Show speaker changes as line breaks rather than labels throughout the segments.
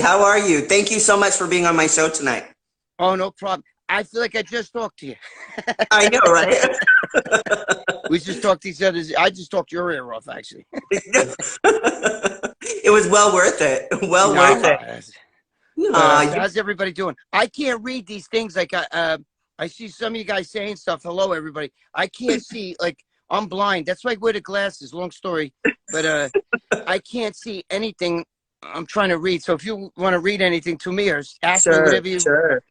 How are you? Thank you so much for being on my show tonight.
Oh, no problem. I feel like I just talked to you.
I know, right?
We just talked to each other. I just talked your ear off, actually.
It was well worth it. Well worth it.
No, but
Aw,
so how's everybody doing? I can't read these things. Like I see some of you guys saying stuff. Hello, everybody. I can't see. Like I'm blind. That's why I wear the glasses. Long story, but I can't see anything. I'm trying to read. So if you want to read anything to me or ask me
sure,
whatever you.
sure.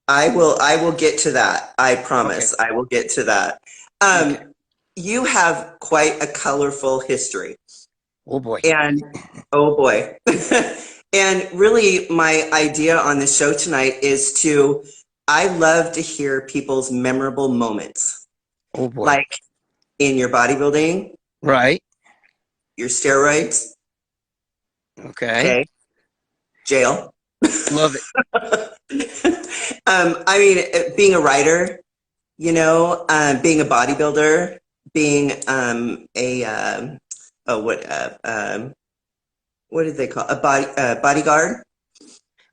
I will get to that. I
Okay.
promise. I will get to that.
Okay.
Um, you have quite a colorful history.
Oh boy.
And oh boy. And really my idea on the show tonight is I love to hear people's memorable moments.
Oh boy.
Like in your bodybuilding,
Right.
your steroids,
Okay.
okay, jail.
Love it.
I mean, being a writer, being a bodybuilder, being oh, what did they call bodyguard?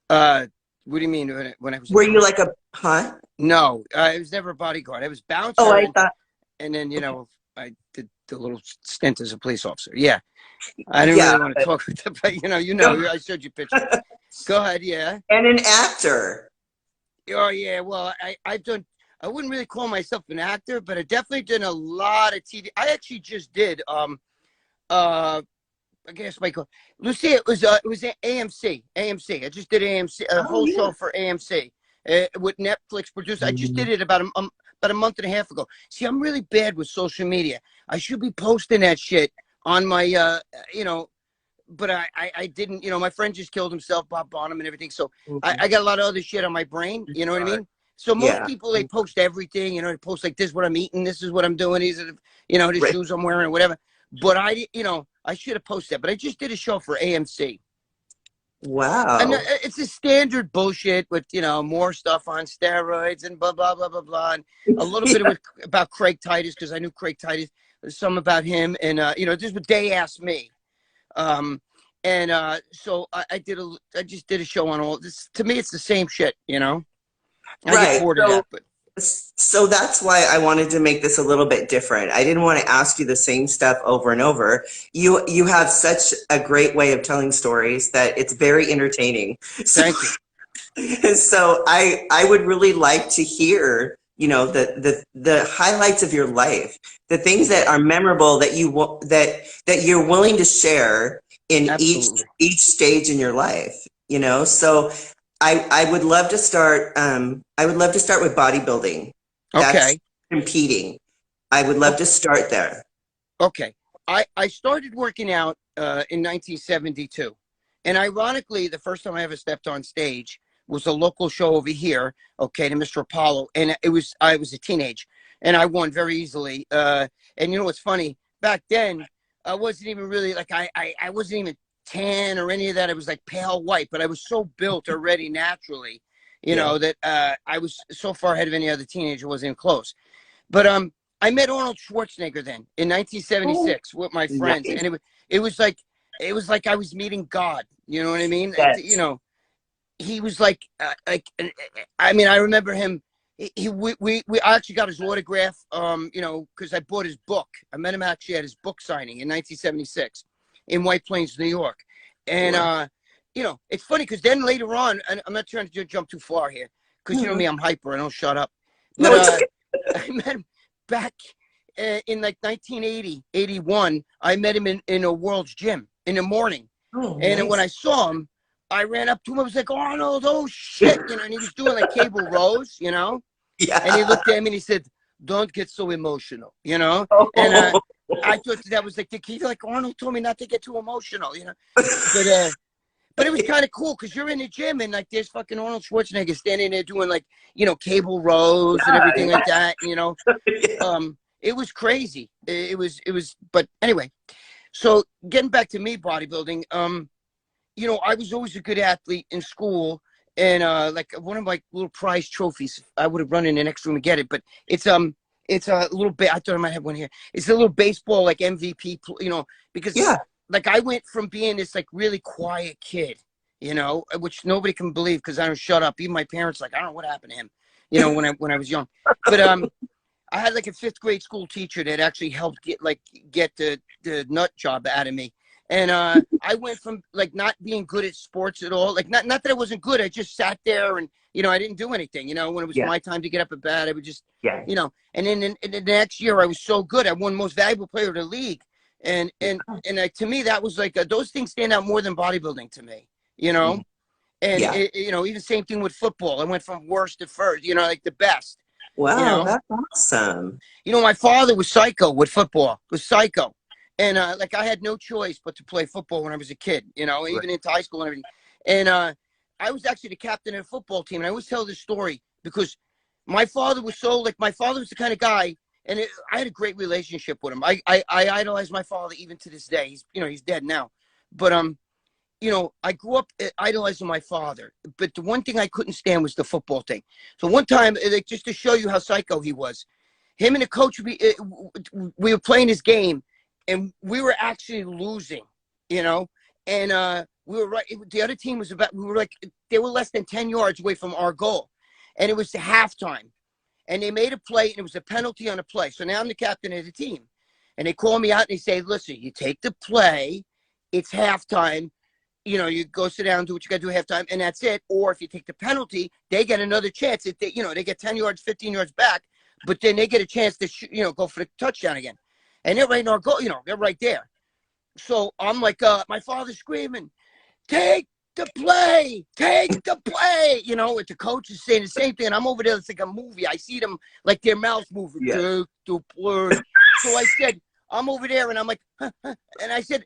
What do you mean when I was
Were you like a huh?
No, I was never a bodyguard. I was
Oh,
bouncer,
I thought
and then I did the little stint as a police officer. Yeah, I didn't
yeah,
really want to talk with them, but I showed you pictures. Go ahead. Yeah.
and an actor.
Oh yeah. Well, I've done. I wouldn't really call myself an actor, but I definitely did a lot of TV. I actually just did uh I guess Michael. Lucy, it was AMC. AMC. I just did AMC a
Oh
whole
yeah.
show for AMC with Netflix produced. I just did it about a month and a half ago. See, I'm really bad with social media. I should be posting that shit on my but I didn't. My friend just killed himself, Bob Bonham, and everything. So
Mhm.
I got a lot of other shit on my brain. You know what I mean? So most
Yeah.
people they post everything. They post like this is what I'm eating, this is what I'm doing, these are the
Right.
shoes I'm wearing or whatever. But I should have posted that. But I just did a show for AMC. And
Wow.
it's a standard bullshit with more stuff on steroids and blah blah blah blah blah, and a little bit of
Yeah.
it about Craig Titus because I knew Craig Titus. There's some about him, and just what they asked me. Um, and so I just did a show on all this. To me, it's the same shit. I get
Right.
bored of that, but
So that's why I wanted to make this a little bit different. I didn't want to ask you the same stuff over and over. You have such a great way of telling stories that it's very entertaining. So
thank you.
so I would really like to hear, the highlights of your life, the things that are memorable that that you're willing to share in
Absolutely.
each stage in your life, So I would love to start. I would love to start with bodybuilding. That's
Okay.
competing. I would love to start there.
Okay. I started working out in 1972. And ironically, the first time I ever stepped on stage was a local show over here, okay, to Mr. Apollo. And I was a teenage and I won very easily. And what's funny? Back then, I wasn't even really like I wasn't even tan or any of that. I was like pale white, but I was so built already naturally,
Yeah.
that I was so far ahead of any other teenager, wasn't even close. But I met Arnold Schwarzenegger then in
Oh,
1976 with my friends,
nice.
and it was like I was meeting God. You know what I mean?
Yes.
He was I mean, I remember him. We I actually got his autograph. Because I bought his book. I met him actually at his book signing in 1976 in White Plains, New York, and
Wow.
it's funny because then later on, and I'm not trying to jump too far here because you know
No,
me, I'm hyper. I don't shut up, but
no, it's okay.
I met him back in like 1980, 81. I met him in a World's Gym in the morning.
Oh,
And when
nice.
I saw him, I ran up to him. I was like, Arnold, oh shit. And he was doing like cable rows. And he
Yeah.
looked at me and he said, don't get so emotional. And
Oh.
I thought that was like the key. Like Arnold told me not to get too emotional. But it was kind of cool because you're in the gym and like there's fucking Arnold Schwarzenegger standing there doing like, cable rows and everything
Yeah,
like that.
yeah.
It was crazy. But anyway, so getting back to me bodybuilding, I was always a good athlete in school. And like one of my little prize trophies, I would have run in the next room and get it, but it's a little bit. I thought I might have one here. It's a little baseball like MVP, because
Yeah.
like I went from being this like really quiet kid, you know, which nobody can believe because I don't shut up. Even my parents, like, I don't know what happened to him, you know, when I was young. But I had like a fifth grade school teacher that actually helped get the nut job out of me. And I went from like not being good at sports at all, like not that I wasn't good. I just sat there and, you know, I didn't do anything. You know, when it was
Yeah.
my time to get up at bat, I would just,
Yeah.
you know. And then in the next year, I was so good. I won most valuable player of the league. And to me, that was like those things stand out more than bodybuilding to me, you know. And
Yeah.
you know, even same thing with football. I went from worst to first, you know, like the best, you
Wow,
know.
that's awesome.
You know, my father was psycho with football, was psycho. And like I had no choice but to play football when I was a kid, you know,
Right.
even into high school and everything. And I was actually the captain of the football team. And I always tell this story because my father was so, like, my father was the kind of guy, and I had a great relationship with him. I idolize my father even to this day. He's, you know, he's dead now. But you know, I grew up idolizing my father, but the one thing I couldn't stand was the football thing. So one time, like, just to show you how psycho he was, him and the coach, we were playing this game, and we were actually losing, you know, and we were right. The other team was about, we were like, they were less than 10 yards away from our goal, and it was the halftime, and they made a play, and it was a penalty on a play. So now I'm the captain of the team, and they call me out and they say, listen, you take the play, it's halftime, you know, you go sit down, do what you got to do at halftime, and that's it. Or if you take the penalty, they get another chance. If they, you know, they get 10 yards, 15 yards back, but then they get a chance to, you know, go for the touchdown again. And they're right in our goal, you know, they're right there. So I'm like, my father's screaming, take the play. You know, the coach is saying the same thing. And I'm over there, it's like a movie. I see them, like, their mouths moving,
Yeah.
take the play. So I said, I'm over there, and I'm like, huh, huh. And I said,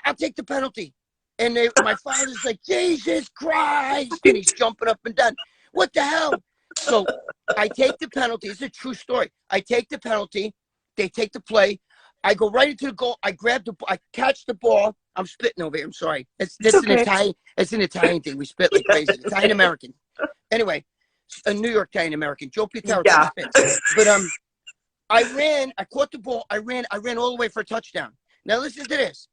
I'll take the penalty. And my father's like, Jesus Christ. And he's jumping up and down. What the hell? So I take the penalty. It's a true story. I take the penalty. They take the play. I go right into the goal. I grab I catch the ball. I'm spitting over here. I'm sorry. It's
It's
an
okay.
Italian. It's an Italian thing. We spit like crazy. Italian American. Anyway, a New York Italian American. Joe Pietaro
Yeah.
spits. But I ran. I caught the ball. I ran all the way for a touchdown. Now listen to this.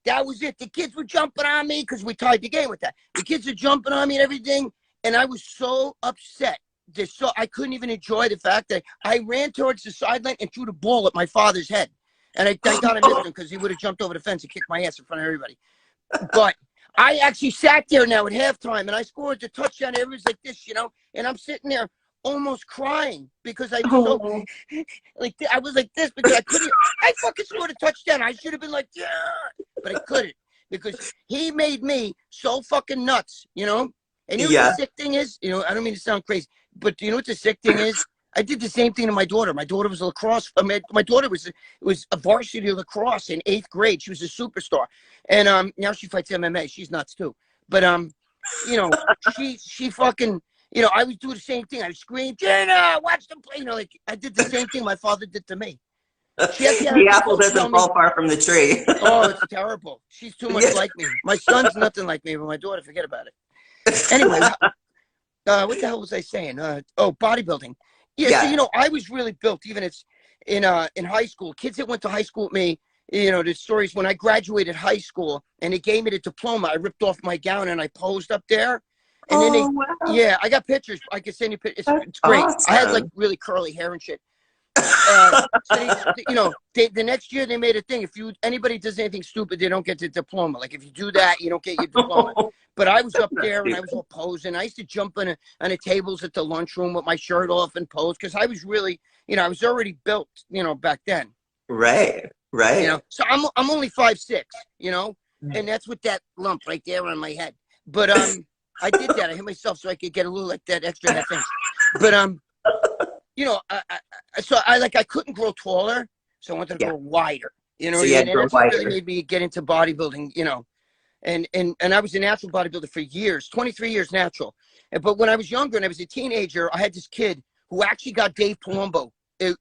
That was it. The kids were jumping on me because we tied the game with that. The kids are jumping on me and everything, and I was so upset. So I couldn't even enjoy the fact that I ran towards the sideline and threw the ball at my father's head. And I thank God I missed him because he would have jumped over the fence and kicked my ass in front of everybody. But I actually sat there now at halftime, and I scored the touchdown. Everybody's like this, you know, and I'm sitting there almost crying because I was so
Oh,
like, I was like this because I couldn't. I fucking scored a touchdown. I should have been like, yeah, but I couldn't because he made me so fucking nuts, you know. And you know what the
yeah.
sick thing is? You know, I don't mean to sound crazy, but do you know what the sick thing is? I did the same thing to my daughter. My daughter was a lacrosse. I mean, my daughter was a varsity lacrosse in 8th grade. She was a superstar, and now she fights MMA. She's nuts too. But you know, she fucking, you know, I would do the same thing. I would scream, Jenna, watch them play. You know, like I did the same thing my father did to me. She actually had
The
the
apple
coach tell
doesn't
me,
fall far from the tree.
oh, it's terrible. She's too much
Yeah.
like me. My son's nothing like me, but my daughter, forget about it. Anyway, what the hell was I saying? Oh, bodybuilding. Yeah, so
Yeah.
you know, I was really built. Even it's in high school. Kids that went to high school with me, you know, the stories when I graduated high school and they gave me the diploma. I ripped off my gown and I posed up there, and then
Oh, wow.
yeah, I got pictures. I can send you pictures.
That's
It's great. I had like
awesome.
really curly hair and shit. So you know, the next year they made a thing. If anybody does anything stupid, they don't get the diploma. Like if you do that, you don't get your diploma. But I was up there and I was all posing. I used to jump on the tables at the lunchroom with my shirt off and pose because I was really, you know, I was already built, you know, back then.
Right.
You
Right.
know, so I'm only 5'6", you know, and that's with that lump right there on my head. But I did that. I hit myself so I could get a little like that extra half inch. But you know, I couldn't grow taller, so I wanted to
Yeah.
grow wider. You know
So
what I
you had
mean?
to
And
grow
that's what really
wider.
made me get into bodybuilding. You know, and I was a natural bodybuilder for years, 23 years natural. But when I was younger and I was a teenager, I had this kid who actually got Dave Palumbo,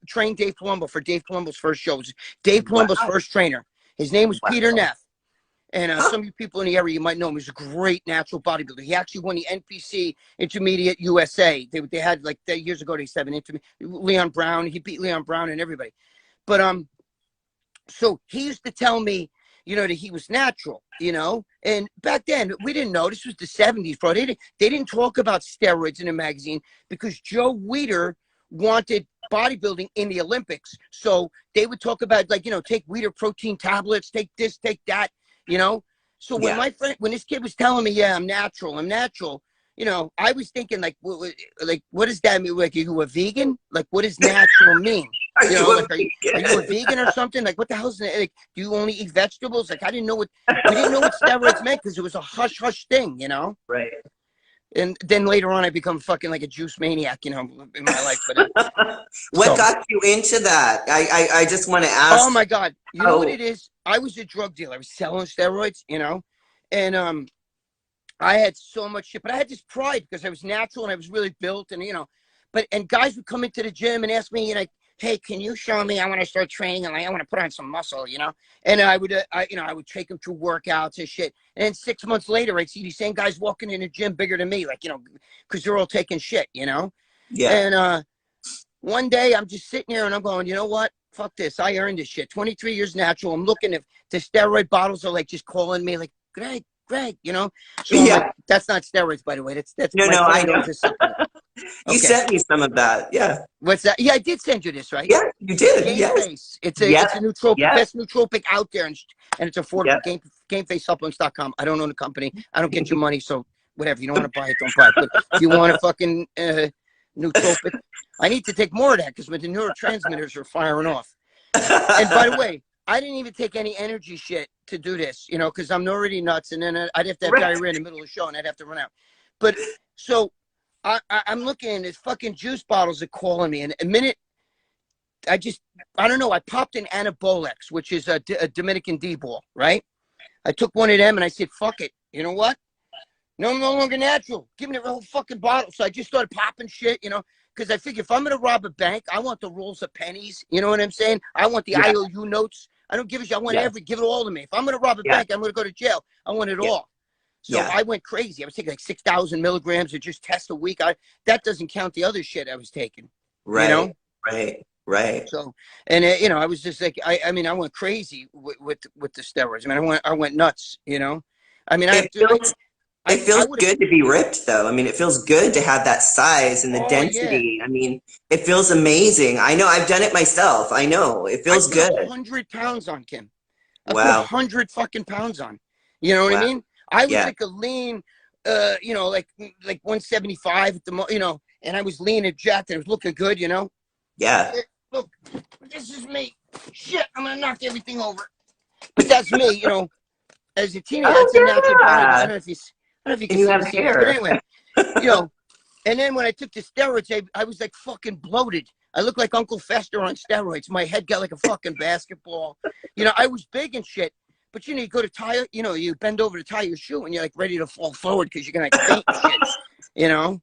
trained Dave Palumbo for Dave Palumbo's first shows. Dave Palumbo's
Wow.
first trainer. His name was Peter
Wow.
Neff. And
Huh.
some of you people in the area, you might know him. He's a great natural bodybuilder. He actually won the NPC Intermediate USA. They had like years ago. They said an intermediate. Leon Brown. He beat Leon Brown and everybody. But so he used to tell me, you know, that he was natural, you know. And back then, we didn't know. This was the 70s, bro. They didn't talk about steroids in the magazine because Joe Weider wanted bodybuilding in the Olympics. So they would talk about, like, you know, take Weider protein tablets, take this, take that, you know. So when
Yeah.
when this kid was telling me, yeah, I'm natural, you know, I was thinking, like, what does that mean? Like, are you a vegan? Like, what does natural mean?
Are
You
you
know,
a
like, are you a vegan or something? Like, what the hell's that? Like, do you only eat vegetables? Like, I didn't know we didn't know what steroids meant because it was a hush hush thing, you know?
Right.
And then later on, I become fucking like a juice maniac, you know, in my life. But
What
so,
got you into that? I just want to
oh
ask.
my God, you know what
Oh,
it is? I was a drug dealer. I was selling steroids, you know, and I had so much shit, but I had this pride because I was natural and I was really built, and you know, and guys would come into the gym and ask me, like, hey, can you show me? I want to start training and, like, I want to put on some muscle, you know. And I would, you know, I would take them through workouts and shit. And then 6 months later, I'd see these same guys walking in the gym bigger than me, like, you know, because they're all taking shit, you know.
yeah.
And one day I'm just sitting here and I'm going, you know what? Fuck this. I earned this shit. 23 years natural. I'm looking if the steroid bottles are like just calling me like, Greg, you know? So I'm like,
Yeah.
that's not steroids, by the way. That's
No,
my
no, I
friend
know.
owns a supplement.
You
Okay.
sent me some of that. Yeah.
What's that? Yeah, I did send you this, right?
Yeah, you did.
Game
Yes.
Face. It's
Yep.
a nootropic,
Yep.
best nootropic out there, and it's affordable.
Yep.
GameFaceSupplements.com. I don't own the company. I don't get your money, so whatever. You don't want to buy it, don't buy it. But if you want a fucking nootropic, I need to take more of that because when the neurotransmitters are firing off. And by the way, I didn't even take any energy shit to do this, you know, because I'm already nuts, and then I'd have to have
Right.
diarrhea in the middle of the show, and I'd have to run out. But so I'm looking, and these fucking juice bottles are calling me, and a minute. I don't know. I popped an Anabolex, which is a Dominican D-ball, right? I took one of them and I said, fuck it. You know what? No, I'm no longer natural. Give me the whole fucking bottle. So I just started popping shit, you know, because I figure if I'm going to rob a bank, I want the rolls of pennies. You know what I'm saying? I want the
Yeah.
IOU notes. I don't give a shit. I want
Yeah.
give it all to me. If I'm going to rob a
Yeah.
bank, I'm going to go to jail. I want it
Yeah.
all. So
Yeah.
I went crazy. I was taking like 6,000 milligrams of just test a week. That doesn't count the other shit I was taking, you
Right.
know?
Right. Right.
So, and you know, I was just like, I mean, I went crazy with the steroids. I mean, I went nuts. You know, I mean,
It feels it
I
feels
would have.
good to be ripped though. I mean, it feels good to have that size and the
Oh yeah,
density. I mean, it feels amazing. I know I've done it myself. I know. It
I
feels
put
good.
100 pounds on, Kim. I put
Wow.
100 fucking pounds on. You know what I
Wow.
mean? I was
Yeah.
like a lean, you know, like 175 at the you know, and I was lean and jacked and I was looking good. You know.
Yeah.
Look, this is me. Shit, I'm gonna knock everything over. But that's me. You know, as a teenager,
Oh
that's a natural bodybuilder.
yeah.
I don't know if you can
And you
see
have
the seams, but
hair.
anyway, you know. And then when I took the steroids, I was like fucking bloated. I looked like Uncle Fester on steroids. My head got like a fucking basketball. You know, I was big and shit. But you know, you go to tie, you know, you bend over to tie your shoe, and you're like ready to fall forward because you're gonna like faint and shit. You know,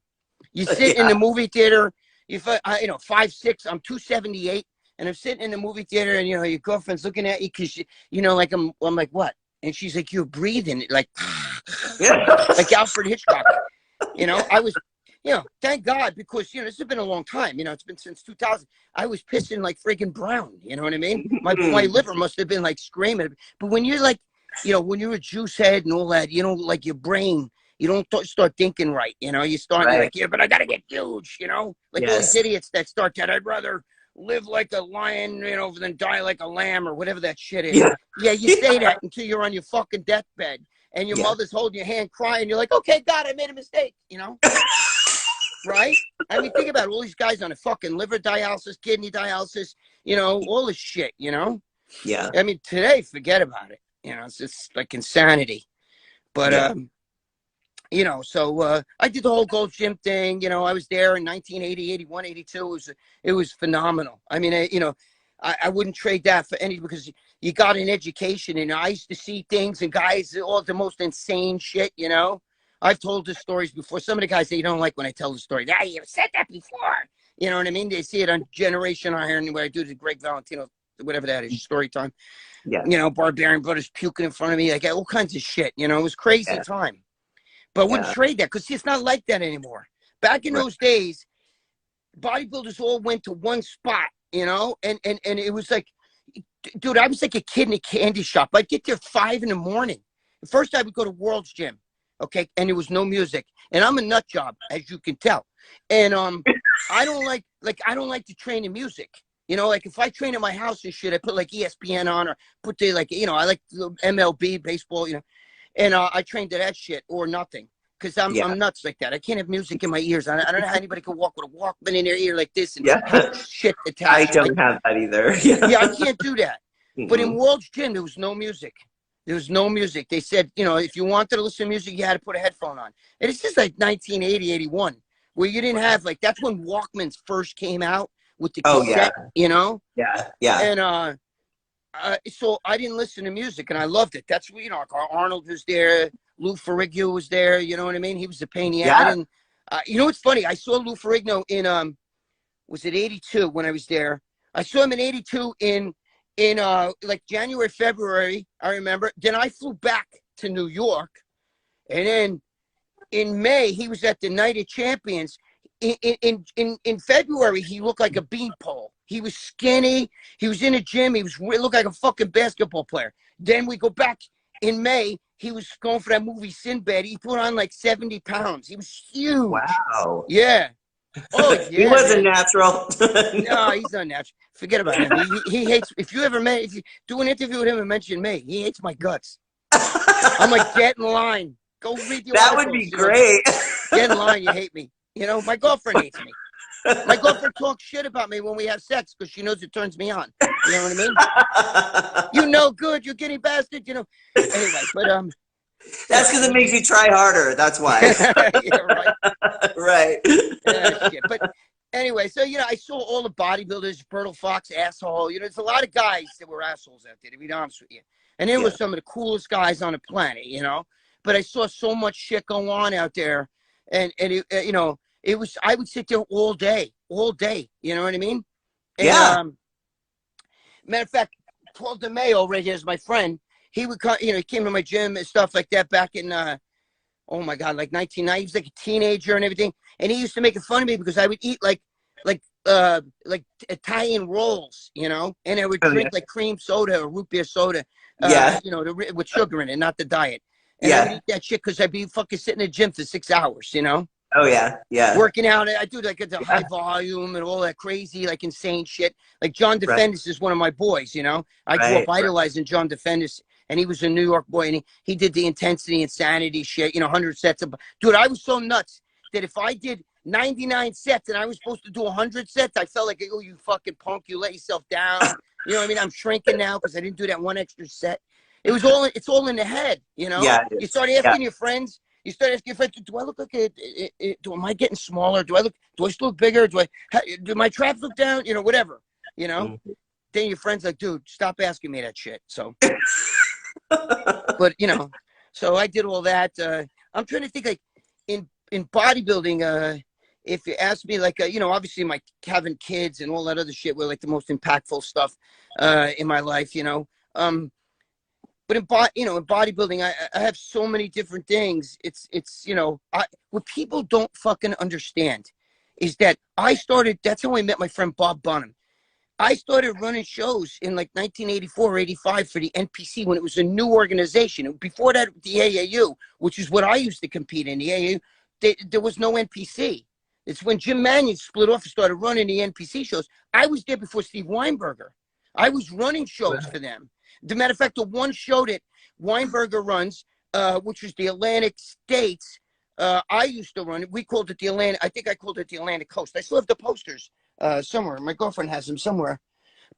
you sit in the
Yeah.
movie theater. You know, 5'6". I'm 278, and I'm sitting in the movie theater, and you know, your girlfriend's looking at you because you know, like I'm like, what? And she's like, you're breathing like
Yeah.
like Alfred Hitchcock. You know, I was, you know, thank God, because, you know, this has been a long time. You know, it's been since 2000. I was pissing like freaking brown. You know what I mean? My liver must have been like screaming. But when you're like, you know, when you're a juice head and all that, you know, like your brain, you don't start thinking right. You know, you start, you're
Right.
like, yeah, but I got to get huge, you know, like all these
Yes.
idiots that start that I'd rather live like a lion, you know, than die like a lamb or whatever that shit is.
Yeah.
Yeah, you say that until you're on your fucking deathbed. And your
Yeah.
mother's holding your hand crying. You're like, okay, God, I made a mistake, you know? Right? I mean, think about it. All these guys on a fucking liver dialysis, kidney dialysis, you know, all this shit, you know?
Yeah.
I mean, today, forget about it. You know, it's just like insanity. But,
Yeah.
you know, so I did the whole Gold's Gym thing. You know, I was there in 1980, 81, 82. It was phenomenal. I mean, you know, I wouldn't trade that for any because you got an education. And I used to see things and guys, all the most insane shit, you know. I've told the stories before. Some of the guys, they don't like when I tell the story. Yeah, you've said that before. You know what I mean? They see it on Generation Iron where I do the Gregg Valentino, whatever that is, story time.
Yeah.
You know, Barbarian Brothers puking in front of me. Like all kinds of shit. You know, it was crazy
Yeah.
time. But I wouldn't
Yeah.
trade that because it's not like that anymore. Back in
Right.
those days, bodybuilders all went to one spot, you know, and it was like dude, I was like a kid in a candy shop. I'd get there 5 in the morning. First, I would go to World's Gym, okay, and there was no music. And I'm a nut job, as you can tell. And I don't like to train in music. You know, like if I train at my house and shit, I put like ESPN on or put the like, you know, I like the MLB baseball, you know, and I train to that shit or nothing. Because I'm nuts like that. I can't have music in my ears. I don't know how anybody can walk with a Walkman in their ear like this and have shit
I
attached.
don't have that either.
Yeah, I can't do that. But in
Mm-mm.
World's Gym, there was no music. There was no music. They said, you know, if you wanted to listen to music, you had to put a headphone on. And it's just like 1980, 81, where you didn't have like, that's when Walkmans first came out with the
Oh yeah,
cassette, you know?
yeah.
And so I didn't listen to music and I loved it. That's what, you know, like Arnold was there. Lou Ferrigno was there. You know what I mean? He was a pain in the ass. I
Yeah.
didn't, you know what's funny? I saw Lou Ferrigno in, was it 82 when I was there? I saw him in 82 in like January, February, I remember. Then I flew back to New York. And then in May, he was at the Night of Champions. In February, he looked like a beanpole. He was skinny. He was in a gym. He looked like a fucking basketball player. Then we go back in May. He was going for that movie Sinbad. He put on like 70 pounds. He was huge.
Wow.
Yeah. Oh yeah.
He wasn't
Man.
natural.
No, he's unnatural. Forget about him. He hates. If you do an interview with him and mention me, he hates my guts. I'm like, get in line. Go read the
That
articles.
would be great.
Get in line. You hate me. You know, my girlfriend hates me. My girlfriend talks shit about me when we have sex because she knows it turns me on. You know what I mean? You know, good. You're getting bastard. You know. Anyway, but
That's because it makes you try harder. That's why.
yeah, right.
Right.
Yeah, shit. But anyway, so you know, I saw all the bodybuilders, Bertle Fox, asshole. You know, there's a lot of guys that were assholes out there, to be honest with you. And they were some of the coolest guys on the planet, you know. But I saw so much shit go on out there, and it, you know, it was. I would sit there all day. You know what I mean? And,
Yeah.
matter of fact, Paul DeMayo, right here, is my friend. He would come, you know, he came to my gym and stuff like that back in, oh my God, like 1990. He was like a teenager and everything. And he used to make fun of me because I would eat like Italian rolls, you know, and I would drink like cream soda or root beer soda, you know, with sugar in it, not the diet. And I would eat that shit because I'd be fucking sitting in the gym for 6 hours, you know?
Oh yeah, yeah.
Working out, I do like the high volume and all that crazy, like insane shit. Like John Defendis is one of my boys, you know. I grew up idolizing John Defendis, and he was a New York boy, and he did the intensity, insanity shit, you know, 100 sets of. Dude, I was so nuts that if I did 99 sets and I was supposed to do 100 sets, I felt like, oh, you fucking punk, you let yourself down. You know what I mean? I'm shrinking now because I didn't do that one extra set. It's all in the head, you know.
Yeah.
You start asking your friends. You start asking your friends, do I look like am I getting smaller? Do I still look bigger? Do my traps look down? You know, whatever, you know? Mm-hmm. Then your friend's like, dude, stop asking me that shit. So, but you know, so I did all that. I'm trying to think like in bodybuilding, if you ask me like, you know, obviously my having kids and all that other shit were like the most impactful stuff, in my life, you know? But in bodybuilding, I have so many different things. It's you know, what people don't fucking understand is that that's how I met my friend Bob Bonham. I started running shows in like 1984 or 85 for the NPC when it was a new organization. Before that, the AAU, which is what I used to compete in, the AAU, there was no NPC. It's when Jim Mannion split off and started running the NPC shows. I was there before Steve Weinberger. I was running shows for them. As a matter of fact, the one show that Weinberger runs, which was the Atlantic States, I used to run it. We called it the Atlantic. I think I called it the Atlantic Coast. I still have the posters somewhere. My girlfriend has them somewhere.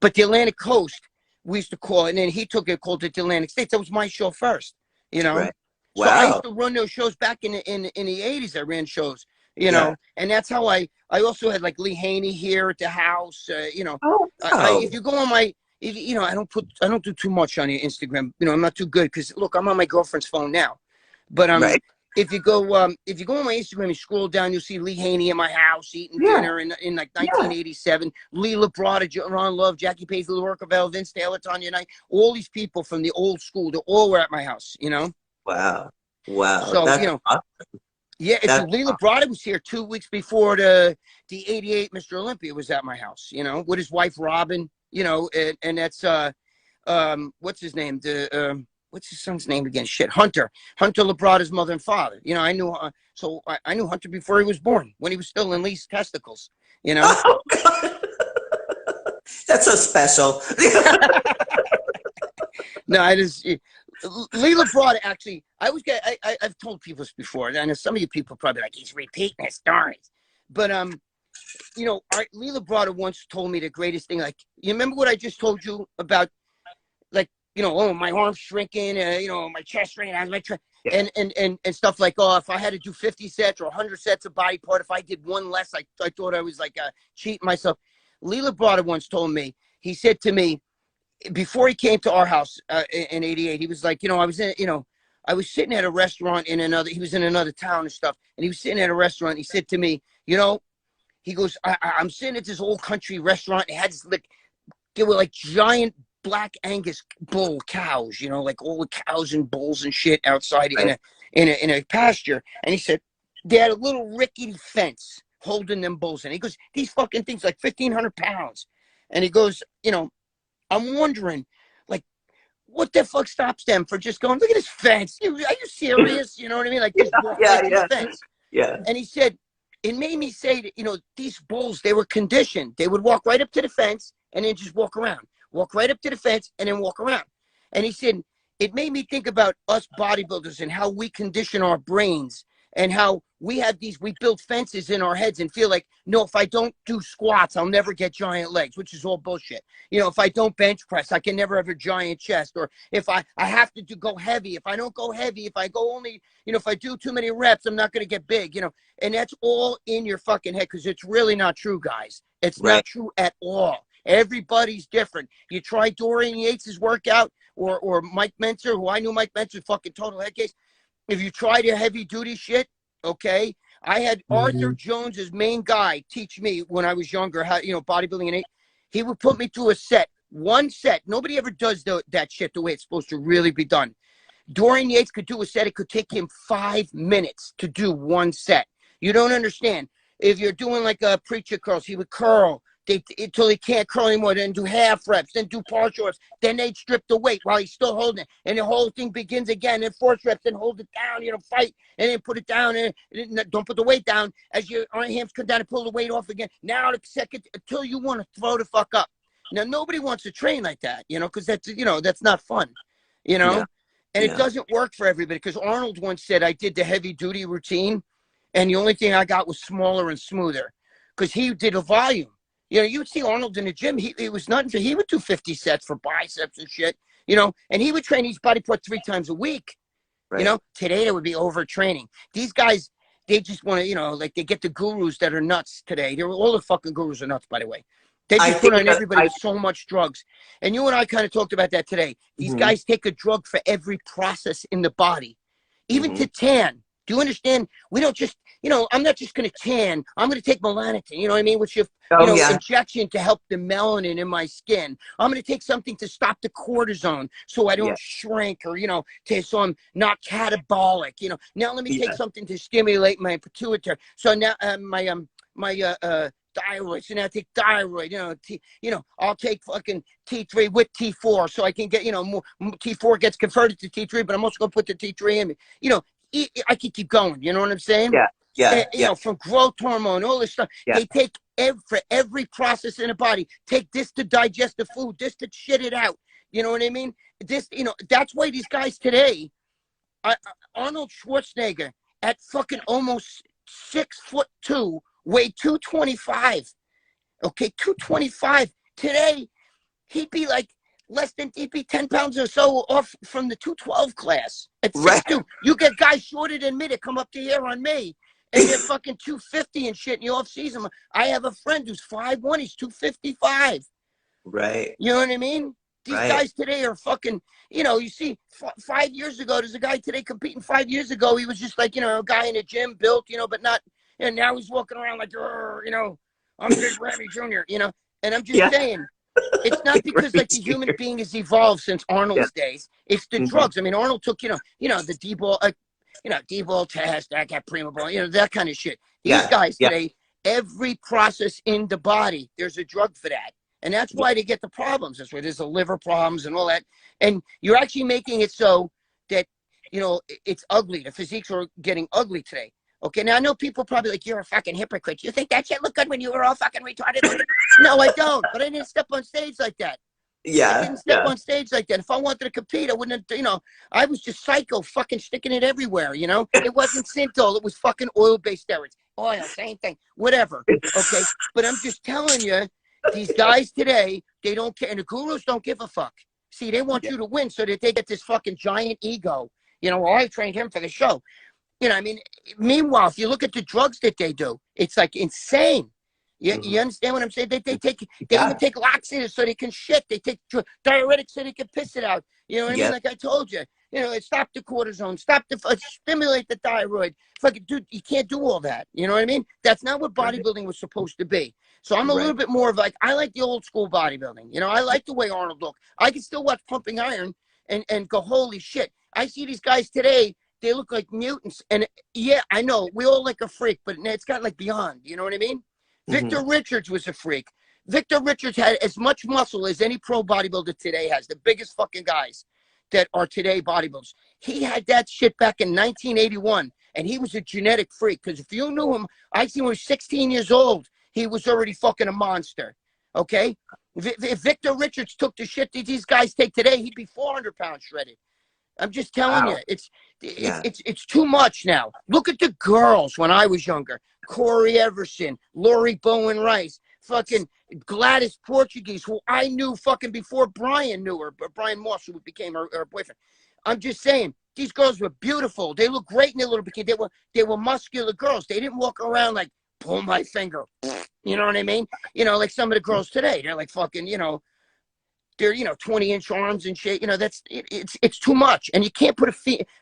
But the Atlantic Coast, we used to call it. And then he took it, called it the Atlantic States. That was my show first, you know. Right. Wow. So I used to run those shows back in the 80s. I ran shows, you know. And that's how I also had like Lee Haney here at the house, you know. Oh, wow. If you go on my... You know, I don't do too much on your Instagram. You know, I'm not too good because look, I'm on my girlfriend's phone now. But if you go on my Instagram and scroll down, you'll see Lee Haney in my house eating dinner in like 1987. Lee Labrada, Ron Love, Jackie Paisley, Lorca, Vince Taylor, Tanya Knight, all these people from the old school, they all were at my house. You know.
Wow.
So that's, you know. Awesome. Yeah, Lee Labrada was here 2 weeks before the '88 Mr. Olympia was at my house. You know, with his wife Robin. You know, and that's what's his name? What's his son's name again? Shit, Hunter Labrada's mother and father. You know, I knew, so I knew Hunter before he was born, when he was still in Lee's testicles, you know?
Oh, God. That's so special.
No, I just, Lee Labrada, actually, I've told people this before, and I know some of you people probably like, he's repeating his stories. But, you know, Lee Labrada once told me the greatest thing, like, you remember what I just told you about, like, you know, oh, my arm's shrinking, you know, my chest shrinking,
Yeah.
and stuff like, oh, if I had to do 50 sets or 100 sets of body part, if I did one less, I thought I was like cheating myself. Lee Labrada once told me, he said to me, before he came to our house in '88, he was like, you know, I was sitting at a restaurant he was in another town and stuff, and he was sitting at a restaurant. He said to me, you know, he goes, I'm sitting at this old country restaurant. It had this, like, they were like giant black Angus bull cows, you know, like all the cows and bulls and shit outside
Right.
in a pasture. And he said they had a little rickety fence holding them bulls in. He goes, these fucking things like 1,500 pounds. And he goes, you know, I'm wondering, like, what the fuck stops them for just going, look at this fence? Are you serious? You know what I mean? Like, just walk right to the fence.
Yeah.
And he said, it made me say that, you know, these bulls, they were conditioned. They would walk right up to the fence and then just walk around. Walk right up to the fence and then walk around. And he said, it made me think about us bodybuilders and how we condition our brains and how we build fences in our heads and feel like, no, if I don't do squats, I'll never get giant legs, which is all bullshit. You know, if I don't bench press, I can never have a giant chest. Or if I have to go heavy. If I don't go heavy, if I go only, you know, if I do too many reps, I'm not going to get big, you know. And that's all in your fucking head, because it's really not true, guys. It's
Right.
not true at all. Everybody's different. You try Dorian Yates's workout or Mike Mentzer, who I knew Mike Mentzer, fucking total head case. If you try the heavy duty shit, okay. I had Arthur Jones as main guy teach me when I was younger how, you know, bodybuilding, and he would put me through one set. Nobody ever does that shit the way it's supposed to really be done. Dorian Yates could do a set. It could take him 5 minutes to do one set. You don't understand. If you're doing like a preacher curls, he would curl until he can't curl anymore, then do half reps, then do partial reps, then they'd strip the weight while he's still holding it, and the whole thing begins again, then force reps, then hold it down, you know, fight, and then put it down, and don't put the weight down as your arms come down and pull the weight off again. Now the second, until you want to throw the fuck up. Now, nobody wants to train like that, you know, because that's, you know, that's not fun, you know?
Yeah.
And it doesn't work for everybody, because Arnold once said, I did the heavy duty routine, and the only thing I got was smaller and smoother, because he did a volume. You know, you would see Arnold in the gym. He was nothing. He would do 50 sets for biceps and shit, you know, and he would train his body part 3 times a week.
Right.
You know, today there would be overtraining. These guys, they just want to, you know, like they get the gurus that are nuts today. They're all the fucking gurus are nuts, by the way. They just put on everybody with so much drugs. And you and I kind of talked about that today. These guys take a drug for every process in the body, even to tan. Do you understand? We don't just, you know, I'm not just going to tan. I'm going to take melanotan, you know what I mean? Which you know, injection to help the melanin in my skin. I'm going to take something to stop the cortisone so I don't shrink, or, you know, so I'm not catabolic, you know. Now let me take something to stimulate my pituitary. So now my thyroid. So now I take thyroid, you know, I'll take fucking T3 with T4 so I can get, you know, more T4 gets converted to T3, but I'm also going to put the T3 in me. You know, I can keep going. You know what I'm saying? You know, from growth hormone, all this stuff. They take for every process in the body. Take this to digest the food, this to shit it out. You know what I mean? This, you know, that's why these guys today, Arnold Schwarzenegger at fucking almost 6'2", weighed 225. Okay, 225. Today, he'd be like he'd be 10 pounds or so off from the 212 class. At 6'2". You get guys shorter than me that come up to here on me, and they're fucking 250 and shit in the off season. I have a friend who's 5'1", he's 255.
Right.
You know what I mean? These guys today are fucking, you know, you see 5 years ago, there's a guy today competing 5 years ago. He was just like, you know, a guy in a gym built, you know, but not, and now he's walking around like, you know, I'm Big Ramy Jr., you know, and I'm just saying, it's not because like the human being has evolved since Arnold's days. It's the drugs. I mean, Arnold took, you know, the D-ball, D-ball test, that got prima ball, you know, that kind of shit. These guys today, every process in the body, there's a drug for that. And that's why they get the problems. That's why there's the liver problems and all that. And you're actually making it so that, you know, it's ugly. The physiques are getting ugly today. Okay, now I know people probably like, you're a fucking hypocrite. You think that shit looked good when you were all fucking retarded? No, I don't. But I didn't step on stage like that. I
Yeah,
didn't step
yeah.
on stage like that. If I wanted to compete, I wouldn't have, you know, I was just psycho, fucking sticking it everywhere, you know? It wasn't Synthol. It was fucking oil-based steroids. Oil, same thing, whatever, okay? But I'm just telling you, these guys today, they don't care. And the gurus don't give a fuck. See, they want
Yeah.
you to win so that they get this fucking giant ego. You know, well, I trained him for the show. You know, I mean, meanwhile, if you look at the drugs that they do, it's like insane. You understand what I'm saying? They even
Yeah.
take laxatives so they can shit. They take diuretics so they can piss it out. You know what I mean?
Yep.
Like I told you, you know, it stop the cortisone, stop the stimulate the thyroid. Fucking dude, you can't do all that. You know what I mean? That's not what
Right.
bodybuilding was supposed to be. So I'm a little
Right.
bit more of like, I like the old school bodybuilding. You know, I like the way Arnold looked. I can still watch Pumping Iron and go, holy shit. I see these guys today, they look like mutants. And yeah, I know we all like a freak, but it's got like beyond. You know what I mean? Victor Richards was a freak. Victor Richards had as much muscle as any pro bodybuilder today has. The biggest fucking guys that are today bodybuilders. He had that shit back in 1981, and he was a genetic freak. Because if you knew him, I seen him when he was 16 years old. He was already fucking a monster. Okay? If Victor Richards took the shit that these guys take today, he'd be 400 pounds shredded. I'm just telling you,
Wow.
it's
Yeah.
too much now. Look at the girls when I was younger. Corey Everson, Lori Bowen Rice, fucking Gladys Portuguese, who I knew fucking before Brian knew her, but Brian Moss, who became her boyfriend. I'm just saying, these girls were beautiful. They look great in their little bikini. They were muscular girls. They didn't walk around like, pull my finger. You know what I mean? You know, like some of the girls today. They're like fucking, you know, they're, you know, 20-inch arms and shit. You know, it's too much. And you can't put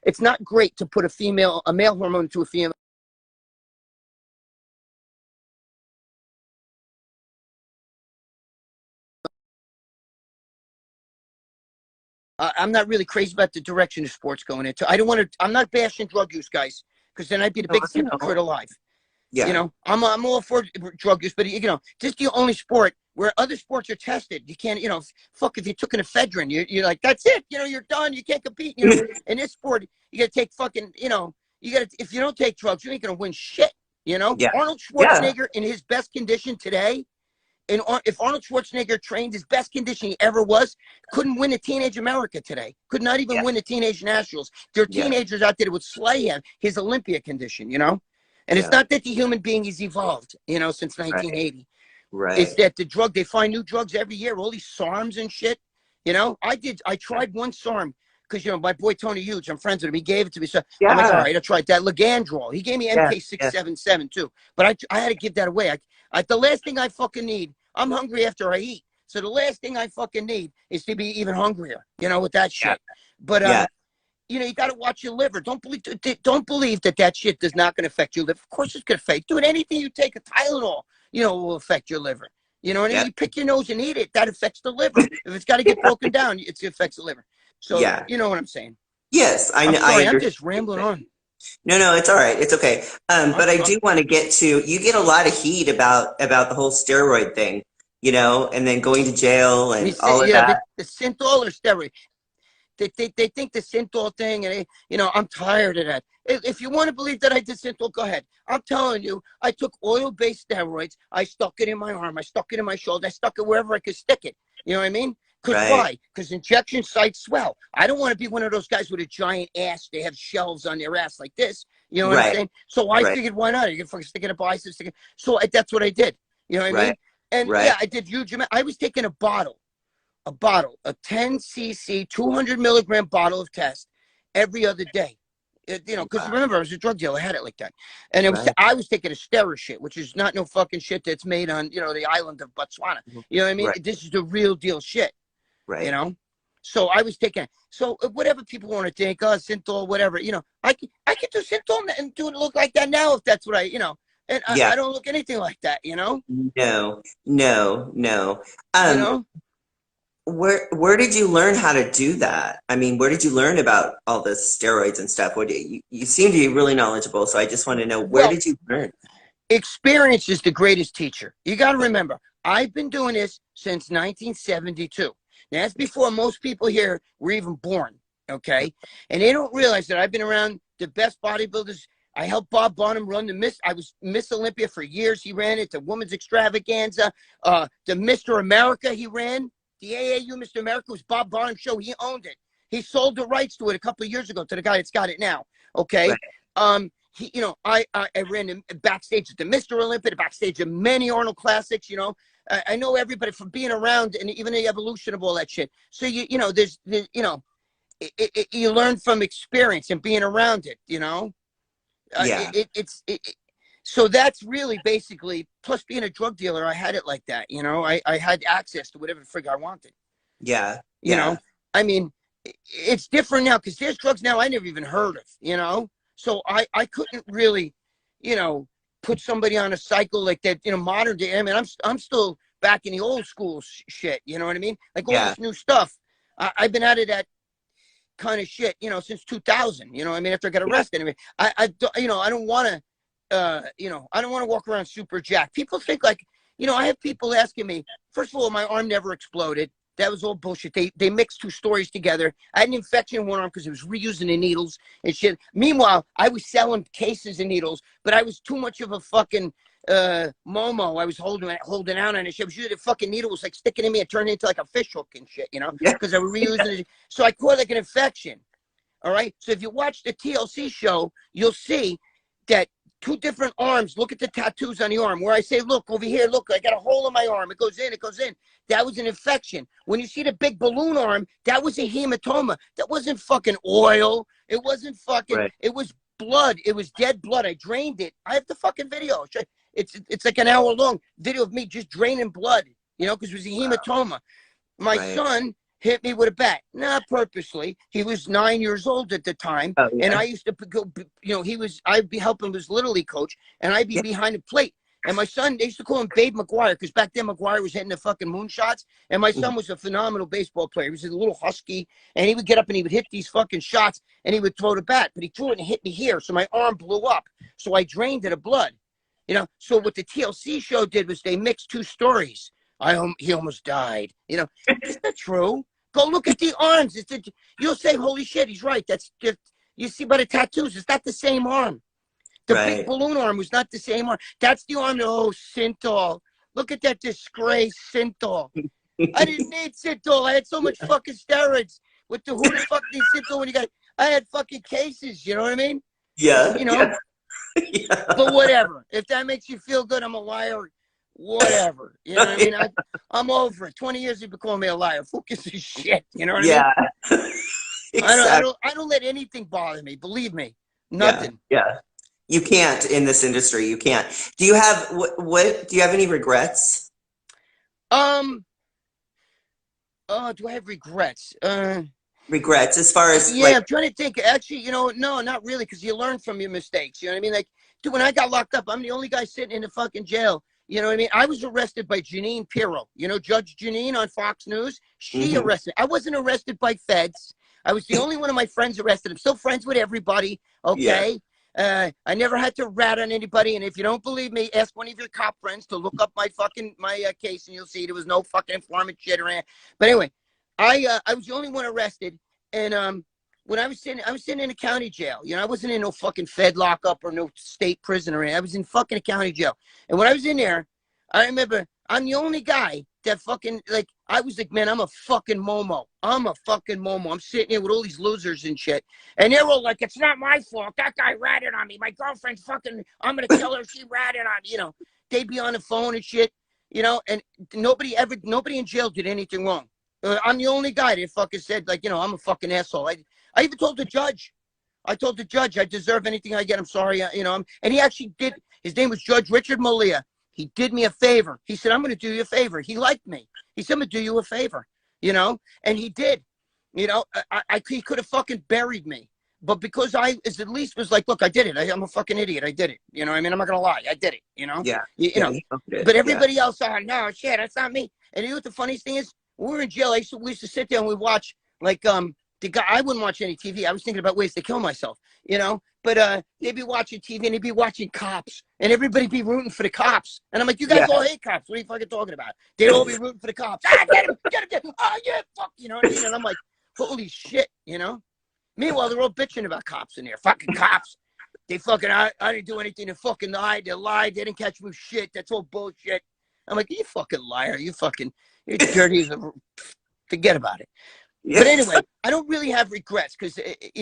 it's not great to put a male hormone into a female. I'm not really crazy about the direction of sports going into. I don't want to, I'm not bashing drug use, guys, because then I'd be the
No,
biggest
I know.
hypocrite alive. You
Yeah.
know, I'm all for drug use, but you know, this is the only sport where other sports are tested. You can't, you know, fuck if you took an ephedrine, you're like, that's it. You know, you're done. You can't compete. You know, in this sport, you got to take fucking, you know, you got to, if you don't take drugs, you ain't gonna win shit. You know,
Yeah.
Arnold
Yeah.
Schwarzenegger in his best condition today, and if Arnold Schwarzenegger trained his best condition he ever was, couldn't win a Teenage America today. Could not even
Yeah.
win the Teenage Nationals. There are
Yeah.
teenagers out there that would slay him, his Olympia condition, you know? And it's
Yeah.
not that the human being has evolved, you know, since
Right.
1980. It's
Right.
that the drug, they find new drugs every year, all these SARMs and shit. You know, I tried one SARM because, you know, my boy Tony Hughes, I'm friends with him. He gave it to me. So I'm like, all
Yeah.
right, I tried that. Ligandrol. He gave me
Yeah. Yeah.
MK677 too. But I had to give that away. The last thing I fucking need, I'm hungry after I eat. So the last thing I fucking need is to be even hungrier, you know, with that
Yeah.
shit. But,
Yeah.
you know, you got to watch your liver. Don't believe that shit is not going to affect your liver. Of course it's going to affect. Dude, anything you take, a Tylenol, you know, will affect your liver. You know what I mean?
Yeah.
You pick your nose and eat it. That affects the liver. If it's got to get broken down, it affects the liver. So
Yeah.
you know what I'm saying.
Yes, I
I'm
know. I
sorry. I'm
understand.
just rambling on.
No, no, it's all right. It's okay.
I'm
But I
sorry.
do want to get to, you get a lot of heat about the whole steroid thing, you know, and then going to jail
And
and
he's
all of
yeah,
that.
the synthol or steroid. They think the synthol thing, and you know, I'm tired of that. If you want to believe that I did synthol, go ahead. I'm telling you, I took oil-based steroids. I stuck it in my arm. I stuck it in my shoulder. I stuck it wherever I could stick it. You know what I mean? Because
Right.
why? Because injection sites swell. I don't want to be one of those guys with a giant ass. They have shelves on their ass like this. You know what I'm
Right.
saying? So I
Right.
figured, why not? You can fucking stick it in a bicep. So that's what I did. You know what I
Right.
mean? And
Right.
yeah, I did huge amount. I was taking a 10 cc, 200 milligram bottle of test every other day. You know, because
Wow.
remember, I was a drug dealer. I had it like that. And
Right.
I was taking a stera shit, which is not no fucking shit that's made on, you know, the island of Botswana. You know what I mean?
Right.
This is the real deal shit, you
Right.
know? So I was taking, so whatever people want to think, oh, Synthol, whatever, you know, I could do Synthol and do it look like that now if that's what you know, and
Yeah.
I don't look anything like that, you know?
No. No. No.
You
Um,
know?
where did you learn how to do that? I mean, where did you learn about all this steroids and stuff? You seem to be really knowledgeable, so I just want to know, where
Well,
did you learn?
experience is the greatest teacher. You got to remember, I've been doing this since 1972. Now, that's before most people here were even born, okay? And they don't realize that I've been around the best bodybuilders. I helped Bob Bonham run the Miss. I was Miss Olympia for years. He ran it, the Women's Extravaganza, the Mr. America he ran. The AAU Mr. America was Bob Bonham's show. He owned it. He sold the rights to it a couple of years ago to the guy that's got it now, okay? Right. He, you know, I ran the backstage at the Mr. Olympia, the backstage of many Arnold Classics, you know. I know everybody from being around and even the evolution of all that shit. So, you know, there's you know, you learn from experience and being around it, you know.
Yeah.
So that's really basically, plus being a drug dealer, I had it like that, you know. I had access to whatever frig I wanted.
Yeah.
You know, I mean, it's different now because there's drugs now I never even heard of, you know. So I couldn't really, you know, put somebody on a cycle like that, you know, modern day. I mean, I'm still back in the old school shit, you know what I mean? Like all this new stuff. I've been out of that kind of shit, you know, since 2000, you know, I mean, after I got arrested. I mean, you know, I don't want to, you know, I don't want to walk around super jacked. People think like, you know, I have people asking me, first of all, my arm never exploded. That was all bullshit. They mixed two stories together. I had an infection in one arm because it was reusing the needles and shit. Meanwhile, I was selling cases of needles, but I was too much of a fucking Momo. I was holding out on it. Shit. I was using the fucking needle was like sticking in me and turning into like a fish hook and shit, you know, because I was reusing it. So I caught like an infection. All right. So if you watch the TLC show, you'll see that two different arms. Look at the tattoos on the arm where I say, look over here, look, I got a hole in my arm. It goes in, it goes in. That was an infection. When you see the big balloon arm, that was a hematoma. That wasn't fucking oil. It wasn't fucking, it was blood. It was dead blood. I drained it. I have the fucking video. It's like an hour long video of me just draining blood, you know, because it was a hematoma. My son hit me with a bat, not purposely. He was 9 years old at the time, and I used to go. You know, I'd be helping his little league coach, and I'd be behind the plate. And my son, they used to call him Babe McGuire because back then McGuire was hitting the fucking moonshots, and my son was a phenomenal baseball player. He was a little husky, and he would get up and he would hit these fucking shots, and he would throw the bat, but he threw it and hit me here, so my arm blew up. So I drained it of blood. You know, so what the TLC show did was they mixed two stories. He almost died. You know, is that true? Go look at the arms. You'll say, holy shit, he's right. That's just, you see by the tattoos, it's not the same arm. The big balloon arm was not the same arm. That's the arm, oh, Synthol. Look at that disgrace, Synthol. I didn't need Synthol. I had so much fucking steroids. Who the fuck needs Synthol when you got, I had fucking cases, you know what I mean?
Yeah.
You know? But whatever. If that makes you feel good, I'm a liar. Whatever. You know what I mean? I'm over it. 20 years you've been calling me a liar. Who gives a shit? You know what I mean? Exactly. I don't let anything bother me. Believe me. Nothing.
Yeah. You can't in this industry. You can't. Do you have what do you have any regrets?
Do I have regrets?
Regrets as far as
I'm trying to think. Actually, you know, no, not really, because you learn from your mistakes. You know what I mean? Like, dude, when I got locked up, I'm the only guy sitting in the fucking jail. You know what I mean? I was arrested by Janine Pirro. You know, Judge Janine on Fox News. She arrested. I wasn't arrested by feds. I was the only one of my friends arrested. I'm still friends with everybody. Okay. I never had to rat on anybody. And if you don't believe me, ask one of your cop friends to look up my case, and you'll see there was no fucking informant shit around. But anyway, I was the only one arrested, and when I was sitting in a county jail. You know, I wasn't in no fucking fed lockup or no state prison or anything. I was in fucking a county jail. And when I was in there, I remember I'm the only guy that fucking, like, I was like, man, I'm a fucking Momo. I'm a fucking Momo. I'm sitting here with all these losers and shit. And they're all like, it's not my fault. That guy ratted on me. My girlfriend's fucking, I'm going to tell her she ratted on me. You know, they'd be on the phone and shit, you know, and nobody in jail did anything wrong. I'm the only guy that fucking said, like, you know, I'm a fucking asshole. I even told the judge. I told the judge I deserve anything I get. I'm sorry, you know. And he actually did. His name was Judge Richard Malia. He did me a favor. He said, I'm going to do you a favor. He liked me. He said, I'm going to do you a favor, you know. And he did. You know, he could have fucking buried me. But because I at least was like, look, I did it. I'm a fucking idiot. I did it. You know what I mean? I'm not going to lie. I did it, you know.
Yeah.
You know. But everybody else, no, shit, that's not me. And you know what the funniest thing is? When we were in jail, we used to sit there and we watch, like, the guy, I wouldn't watch any TV. I was thinking about ways to kill myself, you know. But they'd be watching TV and they'd be watching cops, and everybody be rooting for the cops. And I'm like, you guys
Yeah.
all hate cops. What are you fucking talking about? They'd all be rooting for the cops. Ah, get him, get him, get him. Oh yeah, fuck. You know what I mean? And I'm like, holy shit, you know. Meanwhile, they're all bitching about cops in there. Fucking cops. They fucking, I didn't do anything to fucking lie. They lied. They didn't catch me with shit. That's all bullshit. I'm like, you fucking liar. You're dirty as a, forget about it. But
Yes.
anyway, I don't really have regrets because, like,